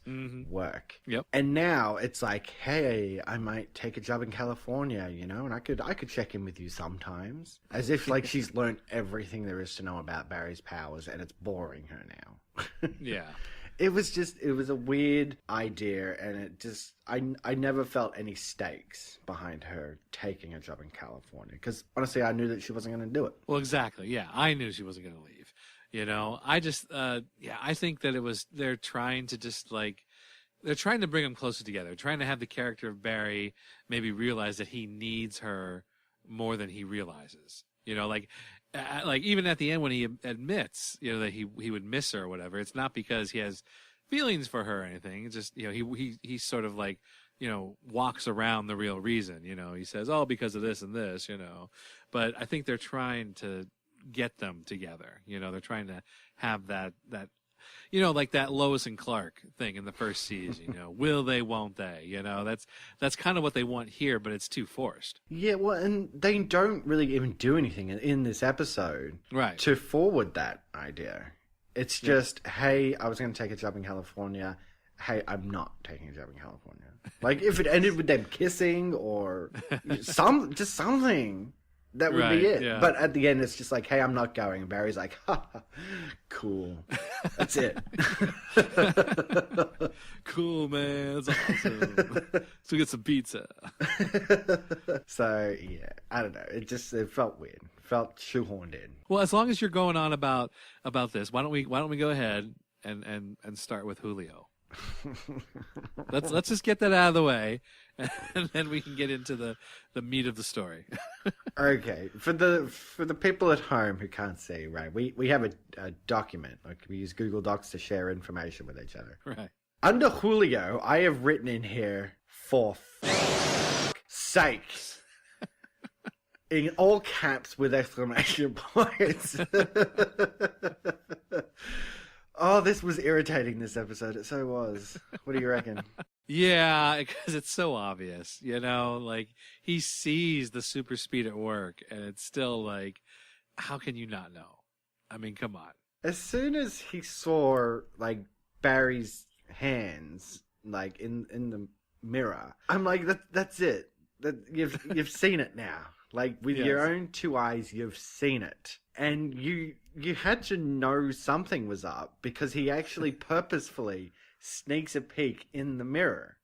work. Yep. And now it's like, hey, I might take a job in California, and I could check in with you sometimes. As if like she's learned everything there is to know about Barry's powers and it's boring her now. Yeah. It was a weird idea, and it just, I never felt any stakes behind her taking a job in California, because honestly, I knew that she wasn't going to do it. Well, exactly. Yeah, I knew she wasn't going to leave. I just, I think that they're trying to just they're trying to bring them closer together, trying to have the character of Barry maybe realize that he needs her more than he realizes. Like even at the end when he admits, that he would miss her or whatever, it's not because he has feelings for her or anything. It's just, he sort of like, walks around the real reason. He says, oh, because of this and this, But I think they're trying to get them together. They're trying to have that like that Lois and Clark thing in the first season, will they, won't they? That's kind of what they want here, but it's too forced. Yeah, well, and they don't really even do anything in this episode to forward that idea. It's just, hey, I was going to take a job in California. Hey, I'm not taking a job in California. Like, if it ended with them kissing or something. That would be it. Yeah. But at the end, it's just like, hey, I'm not going. And Barry's like, ha, cool. That's it. Cool, man. That's awesome. So get some pizza. So, yeah, I don't know. It felt weird. Felt shoehorned in. Well, as long as you're going on about this, why don't we go ahead and start with Julio? Let's just get that out of the way, and then we can get into the meat of the story. Okay, for the people at home who can't see, right? We have a document. Like we use Google Docs to share information with each other. Right. Under Julio, I have written in here, for sakes, in all caps with exclamation points. Oh, this was irritating, this episode. It so was. What do you reckon? Yeah, because it's so obvious, like he sees the super speed at work and it's still like, how can you not know? I mean, come on. As soon as he saw like Barry's hands like in the mirror, I'm like, that's it. That you've seen it now. Like with your own two eyes, you've seen it. And you had to know something was up because he actually purposefully sneaks a peek in the mirror.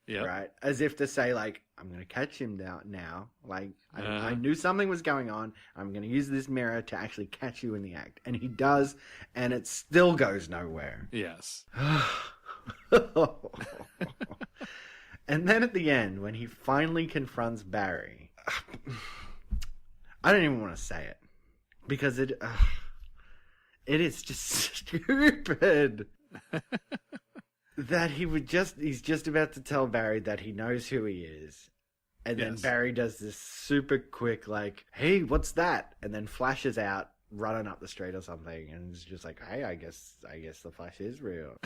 Yeah. Right? As if to say, like, I'm going to catch him now. Like, I knew something was going on. I'm going to use this mirror to actually catch you in the act. And he does, and it still goes nowhere. Yes. And then at the end, when he finally confronts Barry, I don't even want to say it. Because it is just stupid that he's just about to tell Barry that he knows who he is. And then Barry does this super quick, like, hey, what's that? And then flashes out running up the street or something. And it's just like, hey, I guess the Flash is real.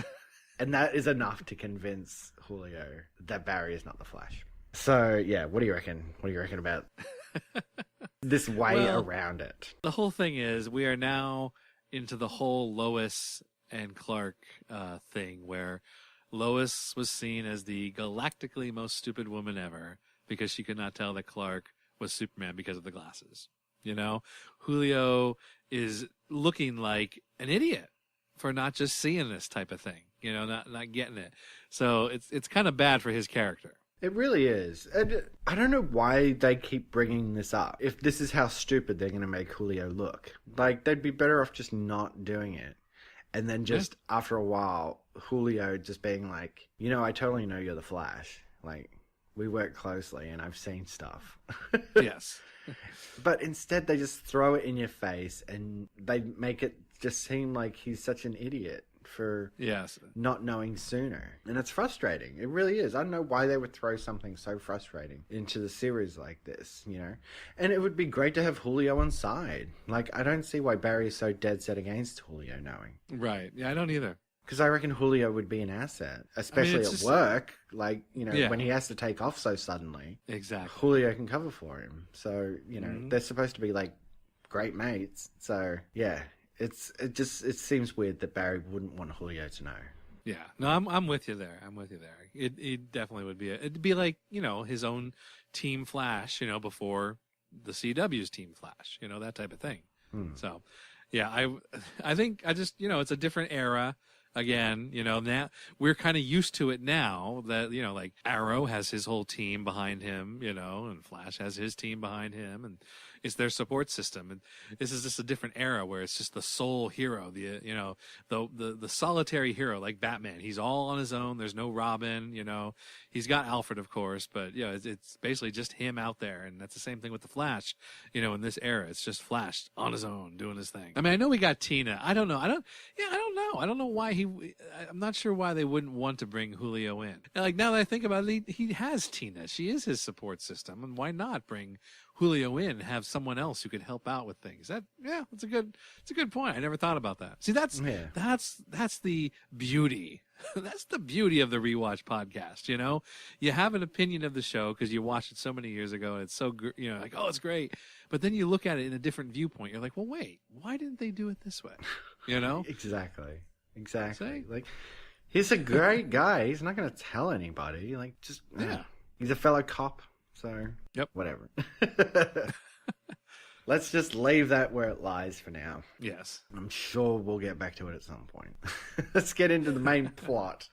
And that is enough to convince Julio that Barry is not the Flash. So, yeah, what do you reckon? What do you reckon about this way around it? The whole thing is we are now into the whole Lois and Clark thing where Lois was seen as the galactically most stupid woman ever because she could not tell that Clark was Superman because of the glasses. You know, Julio is looking like an idiot for not just seeing this type of thing, you know, not getting it. So it's kind of bad for his character. It really is. And I don't know why they keep bringing this up. If this is how stupid they're going to make Julio look. Like, they'd be better off just not doing it. And then just after a while, Julio just being like, you know, I totally know you're the Flash. Like, we work closely and I've seen stuff. Yes. But instead they just throw it in your face and they make it just seem like he's such an idiot for not knowing sooner. And it's frustrating. It really is. I don't know why they would throw something so frustrating into the series like this, you know? And it would be great to have Julio on side. Like, I don't see why Barry is so dead set against Julio knowing. Right. Yeah, I don't either. Because I reckon Julio would be an asset, especially at work. Like, you know, when he has to take off so suddenly. Exactly. Julio can cover for him. So, you know, they're supposed to be like great mates. So, yeah. It seems weird that Barry wouldn't want Julio to know. Yeah, no, I'm with you there. It definitely would be. It'd be like, you know, his own Team Flash, you know, before the CW's Team Flash, you know, that type of thing. So, yeah, I think you know, it's a different era. Again, you know, now we're kind of used to it now that, you know, like Arrow has his whole team behind him, you know, and Flash has his team behind him, and it's their support system. And this is just a different era where it's just the sole hero, the solitary hero, like Batman. He's all on his own. There's no Robin, you know. He's got Alfred, of course, but you know, it's basically just him out there. And that's the same thing with the Flash, you know, in this era. It's just Flash on his own doing his thing. I mean, I know we got Tina. I don't know. I don't know. I don't know why I'm not sure why they wouldn't want to bring Julio in. Like, now that I think about it, he has Tina. She is his support system, and why not bring Julio in, have someone else who could help out with things? It's a good point. I never thought about that. See, that's the beauty. That's the beauty of the Rewatch podcast. You know, you have an opinion of the show because you watched it so many years ago, and it's so, you know, like, oh, it's great. But then you look at it in a different viewpoint. You're like, well, wait, why didn't they do it this way? You know? Exactly. Like, he's a great guy. He's not going to tell anybody. Like, just he's a fellow cop. So whatever. Let's just leave that where it lies for now. Yes. I'm sure we'll get back to it at some point. Let's get into the main plot.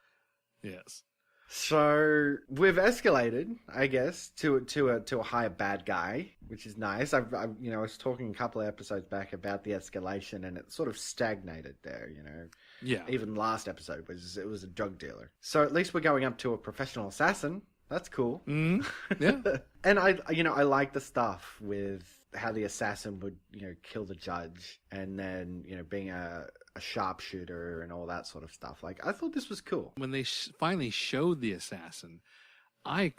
Yes. So we've escalated, I guess, to a higher bad guy, which is nice. I was talking a couple of episodes back about the escalation, and it sort of stagnated there. You know, Even last episode it was a drug dealer. So at least we're going up to a professional assassin. That's cool. Yeah. And I like the stuff with how the assassin would, you know, kill the judge, and then, you know, being a sharpshooter and all that sort of stuff. Like, I thought this was cool. When they finally showed the assassin, I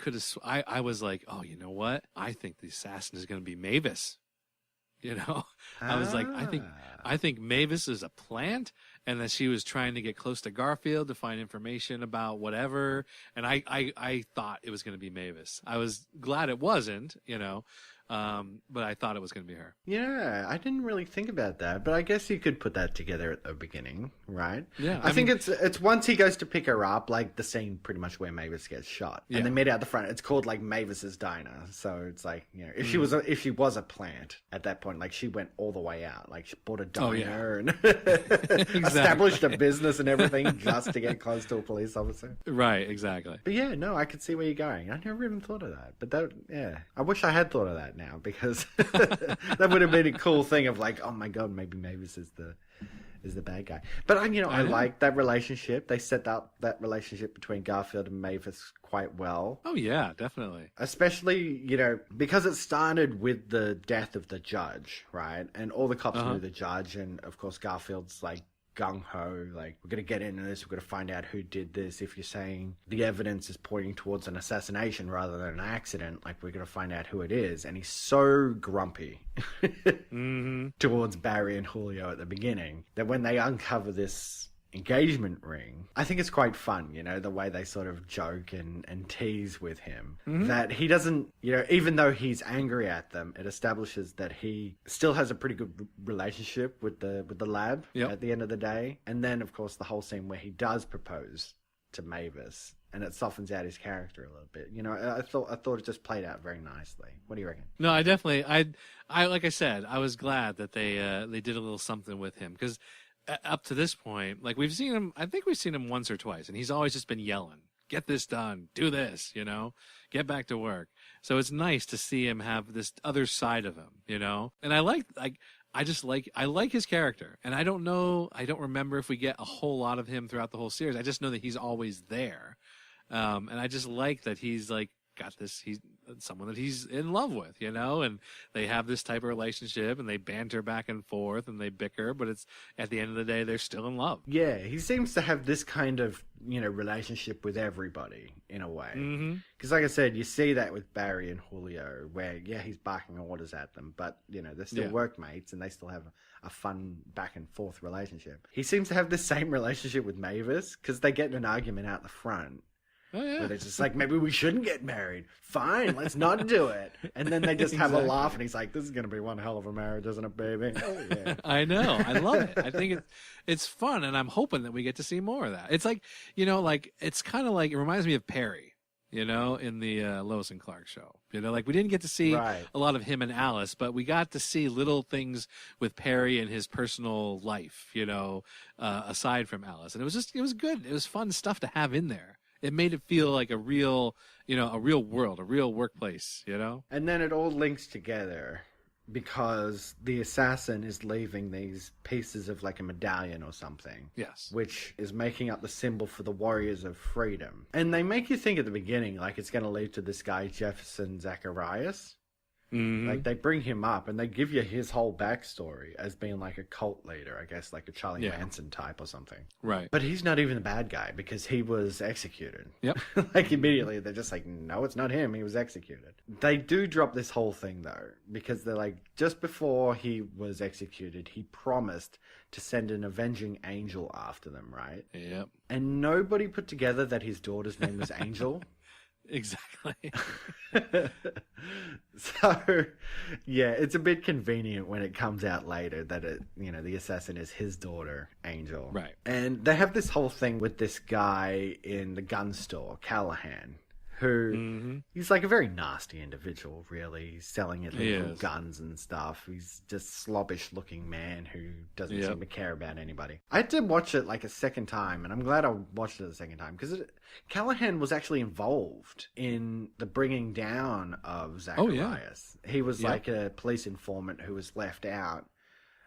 was like, oh, you know what? I think the assassin is going to be Mavis. You know, I was like, I think Mavis is a plant, and that she was trying to get close to Garfield to find information about whatever. And I thought it was going to be Mavis. I was glad it wasn't, you know, but I thought it was going to be her. Yeah, I didn't really think about that, but I guess you could put that together at the beginning, right? Yeah, I think it's once he goes to pick her up, like the scene pretty much where Mavis gets shot, and they meet out the front. It's called like Mavis's diner, so it's like, you know, if she was a plant at that point, like she went all the way out, like she bought a diner and established a business and everything just to get close to a police officer. Right, exactly. But yeah, no, I could see where you're going. I never even thought of that, but I wish I had thought of that now, because that would have been a cool thing of like, oh my god, maybe Mavis is the bad guy. But I like that relationship. They set up that relationship between Garfield and Mavis quite well. Oh yeah, definitely. Especially, you know, because it started with the death of the judge, right? And all the cops knew the judge, and of course Garfield's like gung-ho, like, we're going to get into this, we're going to find out who did this. If you're saying the evidence is pointing towards an assassination rather than an accident, like, we're going to find out who it is. And he's so grumpy towards Barry and Julio at the beginning that when they uncover this engagement ring, I think it's quite fun, you know, the way they sort of joke and tease with him. That he doesn't, you know, even though he's angry at them, it establishes that he still has a pretty good relationship with the lab at the end of the day. And then, of course, the whole scene where he does propose to Mavis, and it softens out his character a little bit. You know, I thought it just played out very nicely. What do you reckon? No, I definitely, I like I said, I was glad that they did a little something with him, because up to this point, like we've seen him, I think we've seen him once or twice, and he's always just been yelling, "Get this done, do this, you know, get back to work." So it's nice to see him have this other side of him, you know. And I like his character, and I don't remember if we get a whole lot of him throughout the whole series. I just know that he's always there, and I just like that he's like got this. He's someone that he's in love with, you know, and they have this type of relationship, and they banter back and forth, and they bicker, but it's at the end of the day they're still in love. Yeah, he seems to have this kind of, you know, relationship with everybody in a way. Because like I said, you see that with Barry and Julio, where he's barking orders at them, but you know they're still workmates and they still have a fun back and forth relationship. He seems to have the same relationship with Mavis, because they get in an argument out the front. Oh, yeah. Where they're just like, maybe we shouldn't get married. Fine, let's not do it. And then they just have a laugh, and he's like, this is going to be one hell of a marriage, isn't it, baby? Oh, yeah. I know. I love it. I think it's fun, and I'm hoping that we get to see more of that. It's like, you know, like, it's kind of like, it reminds me of Perry, you know, in the Lois and Clark show. You know, like, we didn't get to see a lot of him and Alice, but we got to see little things with Perry and his personal life, you know, aside from Alice. And it was good. It was fun stuff to have in there. It made it feel like a real, you know, a real world, a real workplace, you know? And then it all links together because the assassin is leaving these pieces of like a medallion or something. Yes. Which is making up the symbol for the Warriors of Freedom. And they make you think at the beginning like it's going to lead to this guy, Jefferson Zacharias. Like, they bring him up and they give you his whole backstory as being like a cult leader, I guess, like a Charlie Manson type or something. Right. But he's not even the bad guy because he was executed. Yep. Like, immediately they're just like, no, it's not him. He was executed. They do drop this whole thing, though, because they're like, just before he was executed, he promised to send an avenging angel after them, right? Yep. And nobody put together that his daughter's name was Angel. Exactly. So, yeah, it's a bit convenient when it comes out later that the assassin is his daughter, Angel. Right. And they have this whole thing with this guy in the gun store, Callahan, who he's like a very nasty individual, really. He's selling illegal guns and stuff. He's just slobbish looking man who doesn't seem to care about anybody. I had to watch it like a second time, and I'm glad I watched it a second time because Callahan was actually involved in the bringing down of Zacharias. He was like a police informant who was left out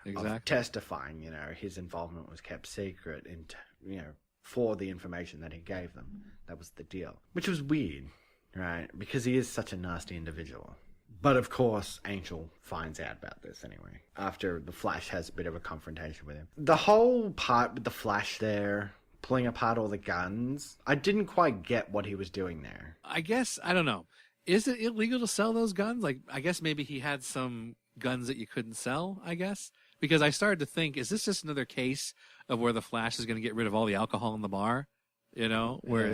of testifying. You know, his involvement was kept secret for the information that he gave them. That was the deal. Which was weird, right? Because he is such a nasty individual. But of course, Angel finds out about this anyway, after the Flash has a bit of a confrontation with him. The whole part with the Flash there, pulling apart all the guns, I didn't quite get what he was doing there. I guess, I don't know. Is it illegal to sell those guns? Like, I guess maybe he had some guns that you couldn't sell, I guess. Because I started to think, is this just another case of where the Flash is going to get rid of all the alcohol in the bar? You know, where,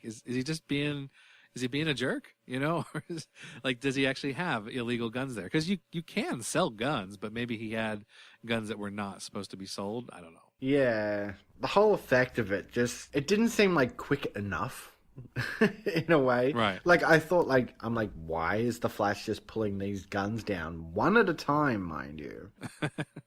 is he just being, is he being a jerk? You know, or does he actually have illegal guns there? Because you can sell guns, but maybe he had guns that were not supposed to be sold. I don't know. Yeah. The whole effect of it it didn't seem like quick enough. In a way. Right. Like, I thought, I'm like, why is the Flash just pulling these guns down one at a time, mind you,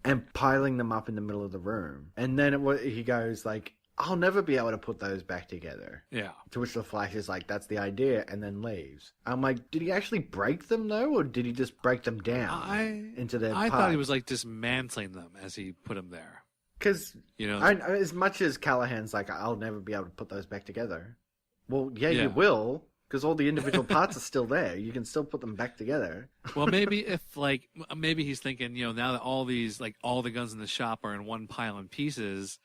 and piling them up in the middle of the room? And then he goes, like, I'll never be able to put those back together. Yeah. To which the Flash is like, that's the idea, and then leaves. I'm like, did he actually break them, though, or did he just break them down into their parts? I thought he was, like, dismantling them as he put them there. Because, you know, as much as Callahan's like, I'll never be able to put those back together. Well, you will, because all the individual parts are still there. You can still put them back together. Well, maybe maybe he's thinking, now that all these, all the guns in the shop are in one pile in pieces,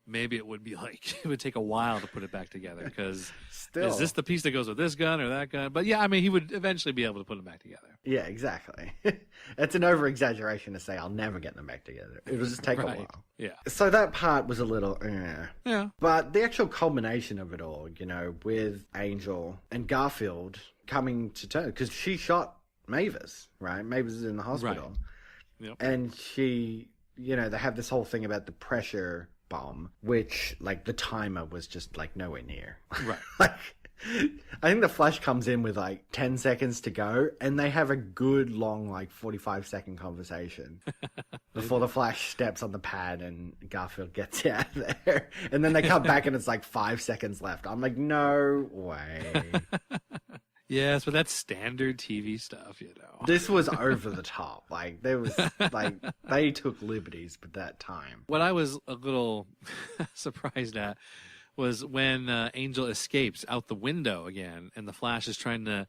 maybe it would be like, it would take a while to put it back together, because Still. is this the piece that goes with this gun or that gun? But yeah, I mean, he would eventually be able to put them back together. Yeah, exactly. It's an over-exaggeration to say I'll never get them back together. It'll just take a Right. while. Yeah. So that part was a little, Yeah. But the actual culmination of it all, with Angel and Garfield coming to terms, because she shot Mavis, right? Mavis is in the hospital. Right. Yep. And she, they have this whole thing about the pressure bomb, which, like, the timer was just, like, nowhere near. Right. Like, I think the Flash comes in with, like, 10 seconds to go, and they have a good, long, like, 45-second conversation before the Flash steps on the pad and Garfield gets out of there. And then they come back and it's, like, 5 seconds left. I'm like, no way. Yes, but that's standard TV stuff, This was over the top. Like, there was, like, they took liberties with that time. What I was a little surprised at was when Angel escapes out the window again, and the Flash is trying to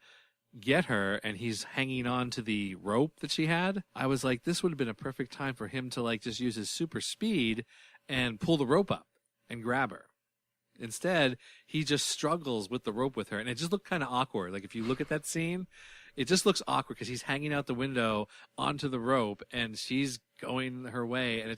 get her, and he's hanging on to the rope that she had. I was like, this would have been a perfect time for him to, like, just use his super speed and pull the rope up and grab her. Instead, he just struggles with the rope with her, and it just looked kind of awkward. Like, if you look at that scene, it just looks awkward because he's hanging out the window onto the rope, and she's going her way, and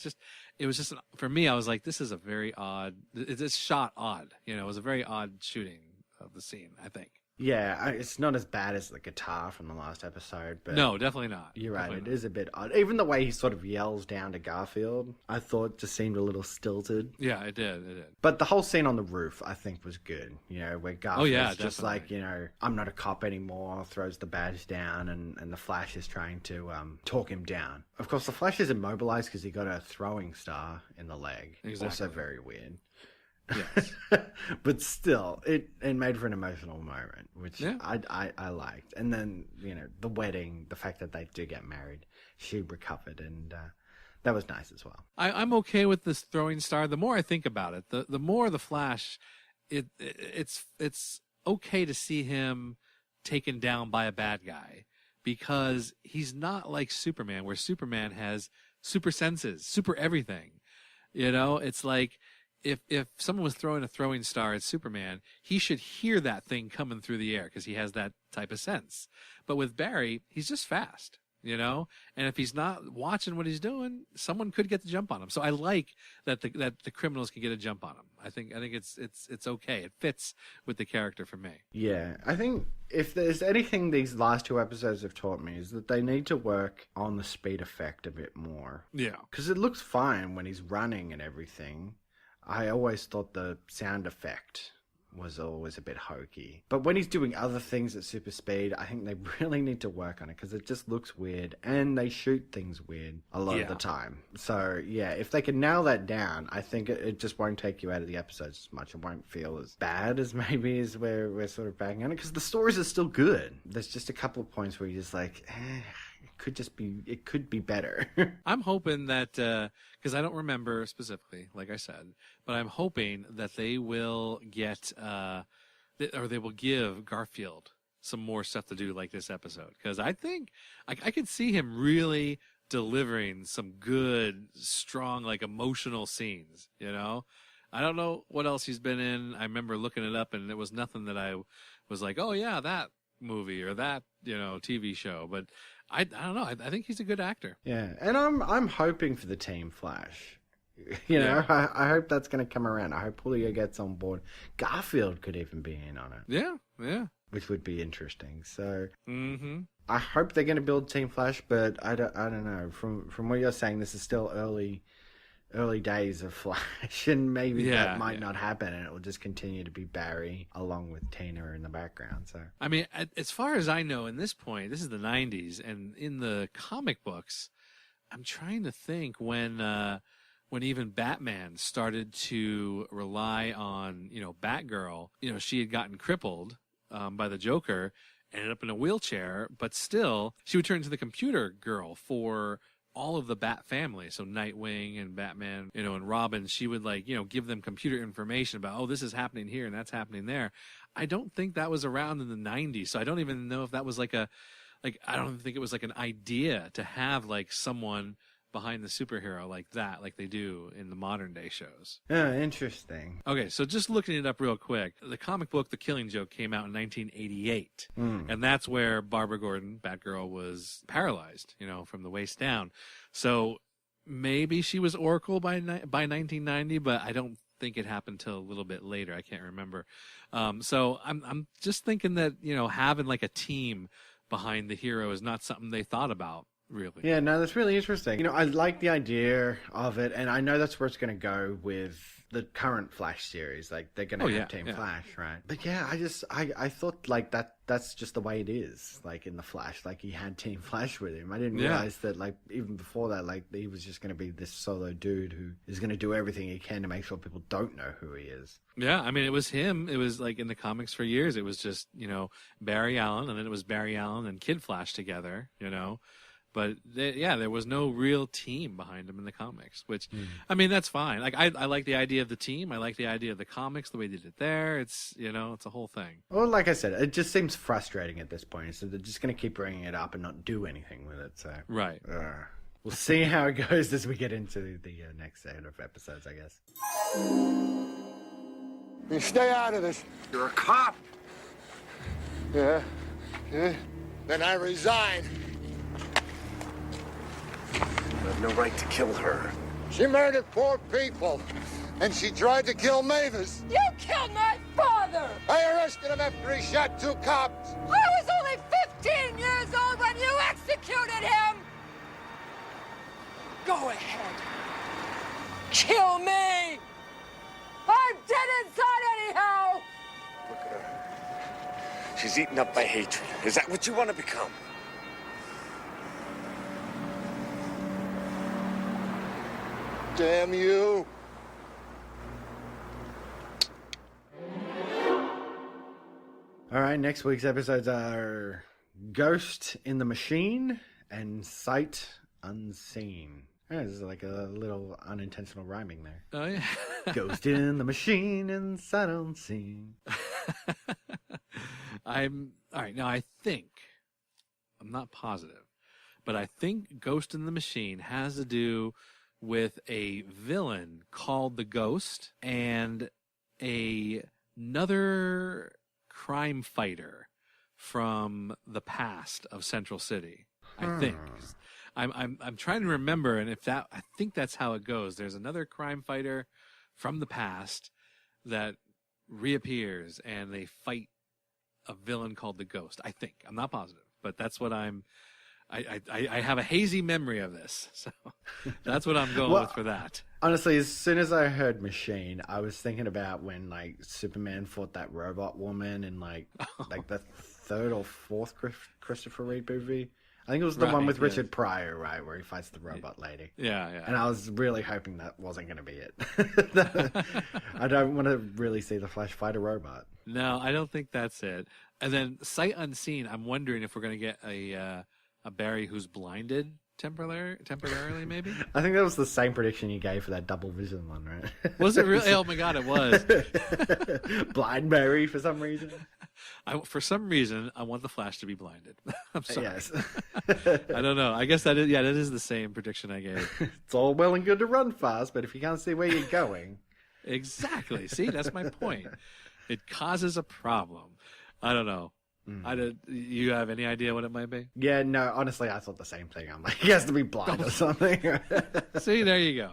it was just, for me, I was like, this is a very odd, it's shot odd. It was a very odd shooting of the scene, I think. Yeah, it's not as bad as the guitar from the last episode, but no, definitely not. You're right, Definitely it is a bit odd. Even the way he sort of yells down to Garfield, I thought just seemed a little stilted. Yeah, it did. But the whole scene on the roof, I think, was good. Where Garfield's just like, I'm not a cop anymore, throws the badge down, and the Flash is trying to talk him down. Of course, the Flash is immobilized because he got a throwing star in the leg. Exactly. Also very weird. Yes. But still, it made for an emotional moment, which I liked. And then, the wedding, the fact that they do get married, she recovered, and that was nice as well. I'm okay with this throwing star. The more I think about it, the more the Flash, it's okay to see him taken down by a bad guy, because he's not like Superman, where Superman has super senses, super everything. It's like, if someone was throwing a throwing star at Superman, he should hear that thing coming through the air because he has that type of sense. But with Barry, he's just fast, and if he's not watching what he's doing, someone could get the jump on him. So I like that the criminals can get a jump on him. I think it's okay. It fits with the character for me. Yeah, I think if there's anything these last two episodes have taught me is that they need to work on the speed effect a bit more. Yeah, because it looks fine when he's running and everything. I always thought the sound effect was always a bit hokey. But when he's doing other things at super speed, I think they really need to work on it because it just looks weird, and they shoot things weird a lot of the time. So, yeah, if they can nail that down, I think it just won't take you out of the episodes as much. It won't feel as bad as maybe as we're sort of banging on it, because the stories are still good. There's just a couple of points where you're just like, it could be better. I'm hoping that, because I don't remember specifically, like I said, but I'm hoping that they will get, or they will give Garfield some more stuff to do like this episode. Because I think I could see him really delivering some good, strong, like emotional scenes, I don't know what else he's been in. I remember looking it up, and it was nothing that I was like, oh yeah, that movie or that, TV show. But I don't know. I think he's a good actor. Yeah, and I'm hoping for the Team Flash. I hope that's going to come around. I hope Julio gets on board. Garfield could even be in on it. Yeah. Which would be interesting. So I hope they're going to build Team Flash, but I don't know. From what you're saying, this is still early days of Flash, and maybe that might not happen, and it will just continue to be Barry along with Tina in the background. So I mean, as far as I know, in this point, this is the 90s, and in the comic books, I'm trying to think when even Batman started to rely on Batgirl. She had gotten crippled by the Joker, ended up in a wheelchair, but still she would turn to the computer girl for all of the Bat family. So Nightwing and Batman, and Robin, she would give them computer information about, oh, this is happening here and that's happening there. I don't think that was around in the 90s. So I don't even know if that was I don't think it was like an idea to have like someone behind the superhero like that, like they do in the modern day shows. Oh, interesting. Okay, so just looking it up real quick, the comic book The Killing Joke came out in 1988, and that's where Barbara Gordon, Batgirl, was paralyzed, from the waist down. So maybe she was Oracle by 1990, but I don't think it happened till a little bit later. I can't remember. So I'm just thinking that having like a team behind the hero is not something they thought about, really. Yeah, no, that's really interesting. I like the idea of it, and I know that's where it's going to go with the current Flash series. Like, they're going to have Team Flash, right? But yeah, I thought like that's just the way it is, like in the Flash. Like, he had Team Flash with him. I didn't realize that, like, even before that, like, he was just going to be this solo dude who is going to do everything he can to make sure people don't know who he is. Yeah, I mean, it was him. It was like in the comics for years, it was just, Barry Allen, and then it was Barry Allen and Kid Flash together, But there was no real team behind him in the comics, which, I mean, that's fine. Like, I like the idea of the team. I like the idea of the comics, the way they did it there. It's, it's a whole thing. Well, like I said, it just seems frustrating at this point. So they're just going to keep bringing it up and not do anything with it. So right. We'll see how it goes as we get into the next set of episodes, I guess. You stay out of this. You're a cop. Yeah. Then I resign. You have no right to kill her. She murdered 4 people, and she tried to kill Mavis. You killed my father! I arrested him after he shot 2 cops. I was only 15 years old when you executed him! Go ahead. Kill me! I'm dead inside anyhow! Look at her. She's eaten up by hatred. Is that what you want to become? Damn you. All right, next week's episodes are Ghost in the Machine and Sight Unseen. Yeah, this is like a little unintentional rhyming there. Oh, yeah. Ghost in the Machine and Sight Unseen. All right, now I think, I'm not positive, but I think Ghost in the Machine has to do with a villain called the Ghost and another crime fighter from the past of Central City. I think. I'm trying to remember, and I think that's how it goes. There's another crime fighter from the past that reappears, and they fight a villain called the Ghost. I think. I'm not positive, but that's what I have a hazy memory of this, so that's what I'm going with for that. Honestly, as soon as I heard Machine, I was thinking about when like Superman fought that robot woman in like the 3rd or 4th Christopher Reeve movie. I think it was the one with Richard Pryor, right, where he fights the robot lady. Yeah. And I was really hoping that wasn't going to be it. I don't want to really see the Flash fight a robot. No, I don't think that's it. And then Sight Unseen, I'm wondering if we're going to get a Barry who's blinded temporarily, maybe? I think that was the same prediction you gave for that double vision one, right? Was it really? Oh my God, it was. Blind Barry for some reason. For some reason, I want the Flash to be blinded. I'm sorry. Yes. I don't know. I guess that is the same prediction I gave. It's all well and good to run fast, but if you can't see where you're going. Exactly. See, that's my point. It causes a problem. I don't know. You have any idea what it might be? Yeah, no, honestly, I thought the same thing. I'm like, he has to be blind or something. See, there you go.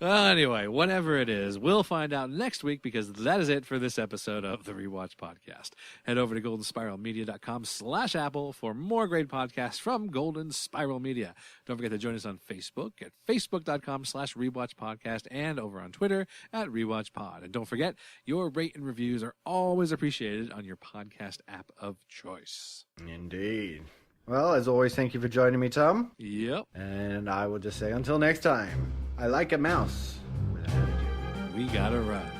Well, anyway, whatever it is, we'll find out next week, because that is it for this episode of the Rewatch Podcast. Head over to goldenspiralmedia.com/Apple for more great podcasts from Golden Spiral Media. Don't forget to join us on Facebook at facebook.com/Rewatch Podcast and over on Twitter at Rewatch Pod. And don't forget, your rate and reviews are always appreciated on your podcast app of choice. Indeed. Well, as always, thank you for joining me, Tom. Yep. And I will just say until next time, I like a mouse with an attitude. We gotta run.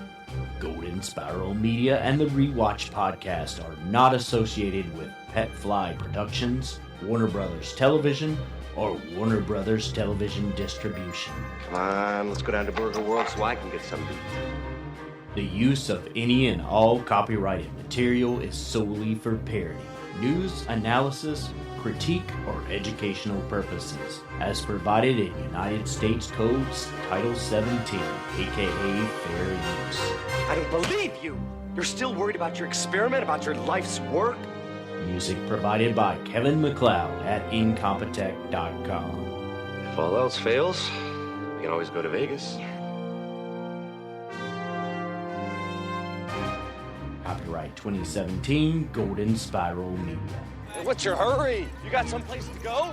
Golden Spiral Media and the Rewatch Podcast are not associated with Pet Fly Productions, Warner Brothers Television, or Warner Brothers Television Distribution. Come on, let's go down to Burger World so I can get some to eat. The use of any and all copyrighted material is solely for parody. news, analysis, critique, or educational purposes, as provided in United States Codes Title 17, aka Fair Use. I don't believe you! You're still worried about your experiment, about your life's work? Music provided by Kevin MacLeod at Incompetech.com. If all else fails, we can always go to Vegas. Copyright 2017, Golden Spiral Media. What's your hurry? You got someplace to go?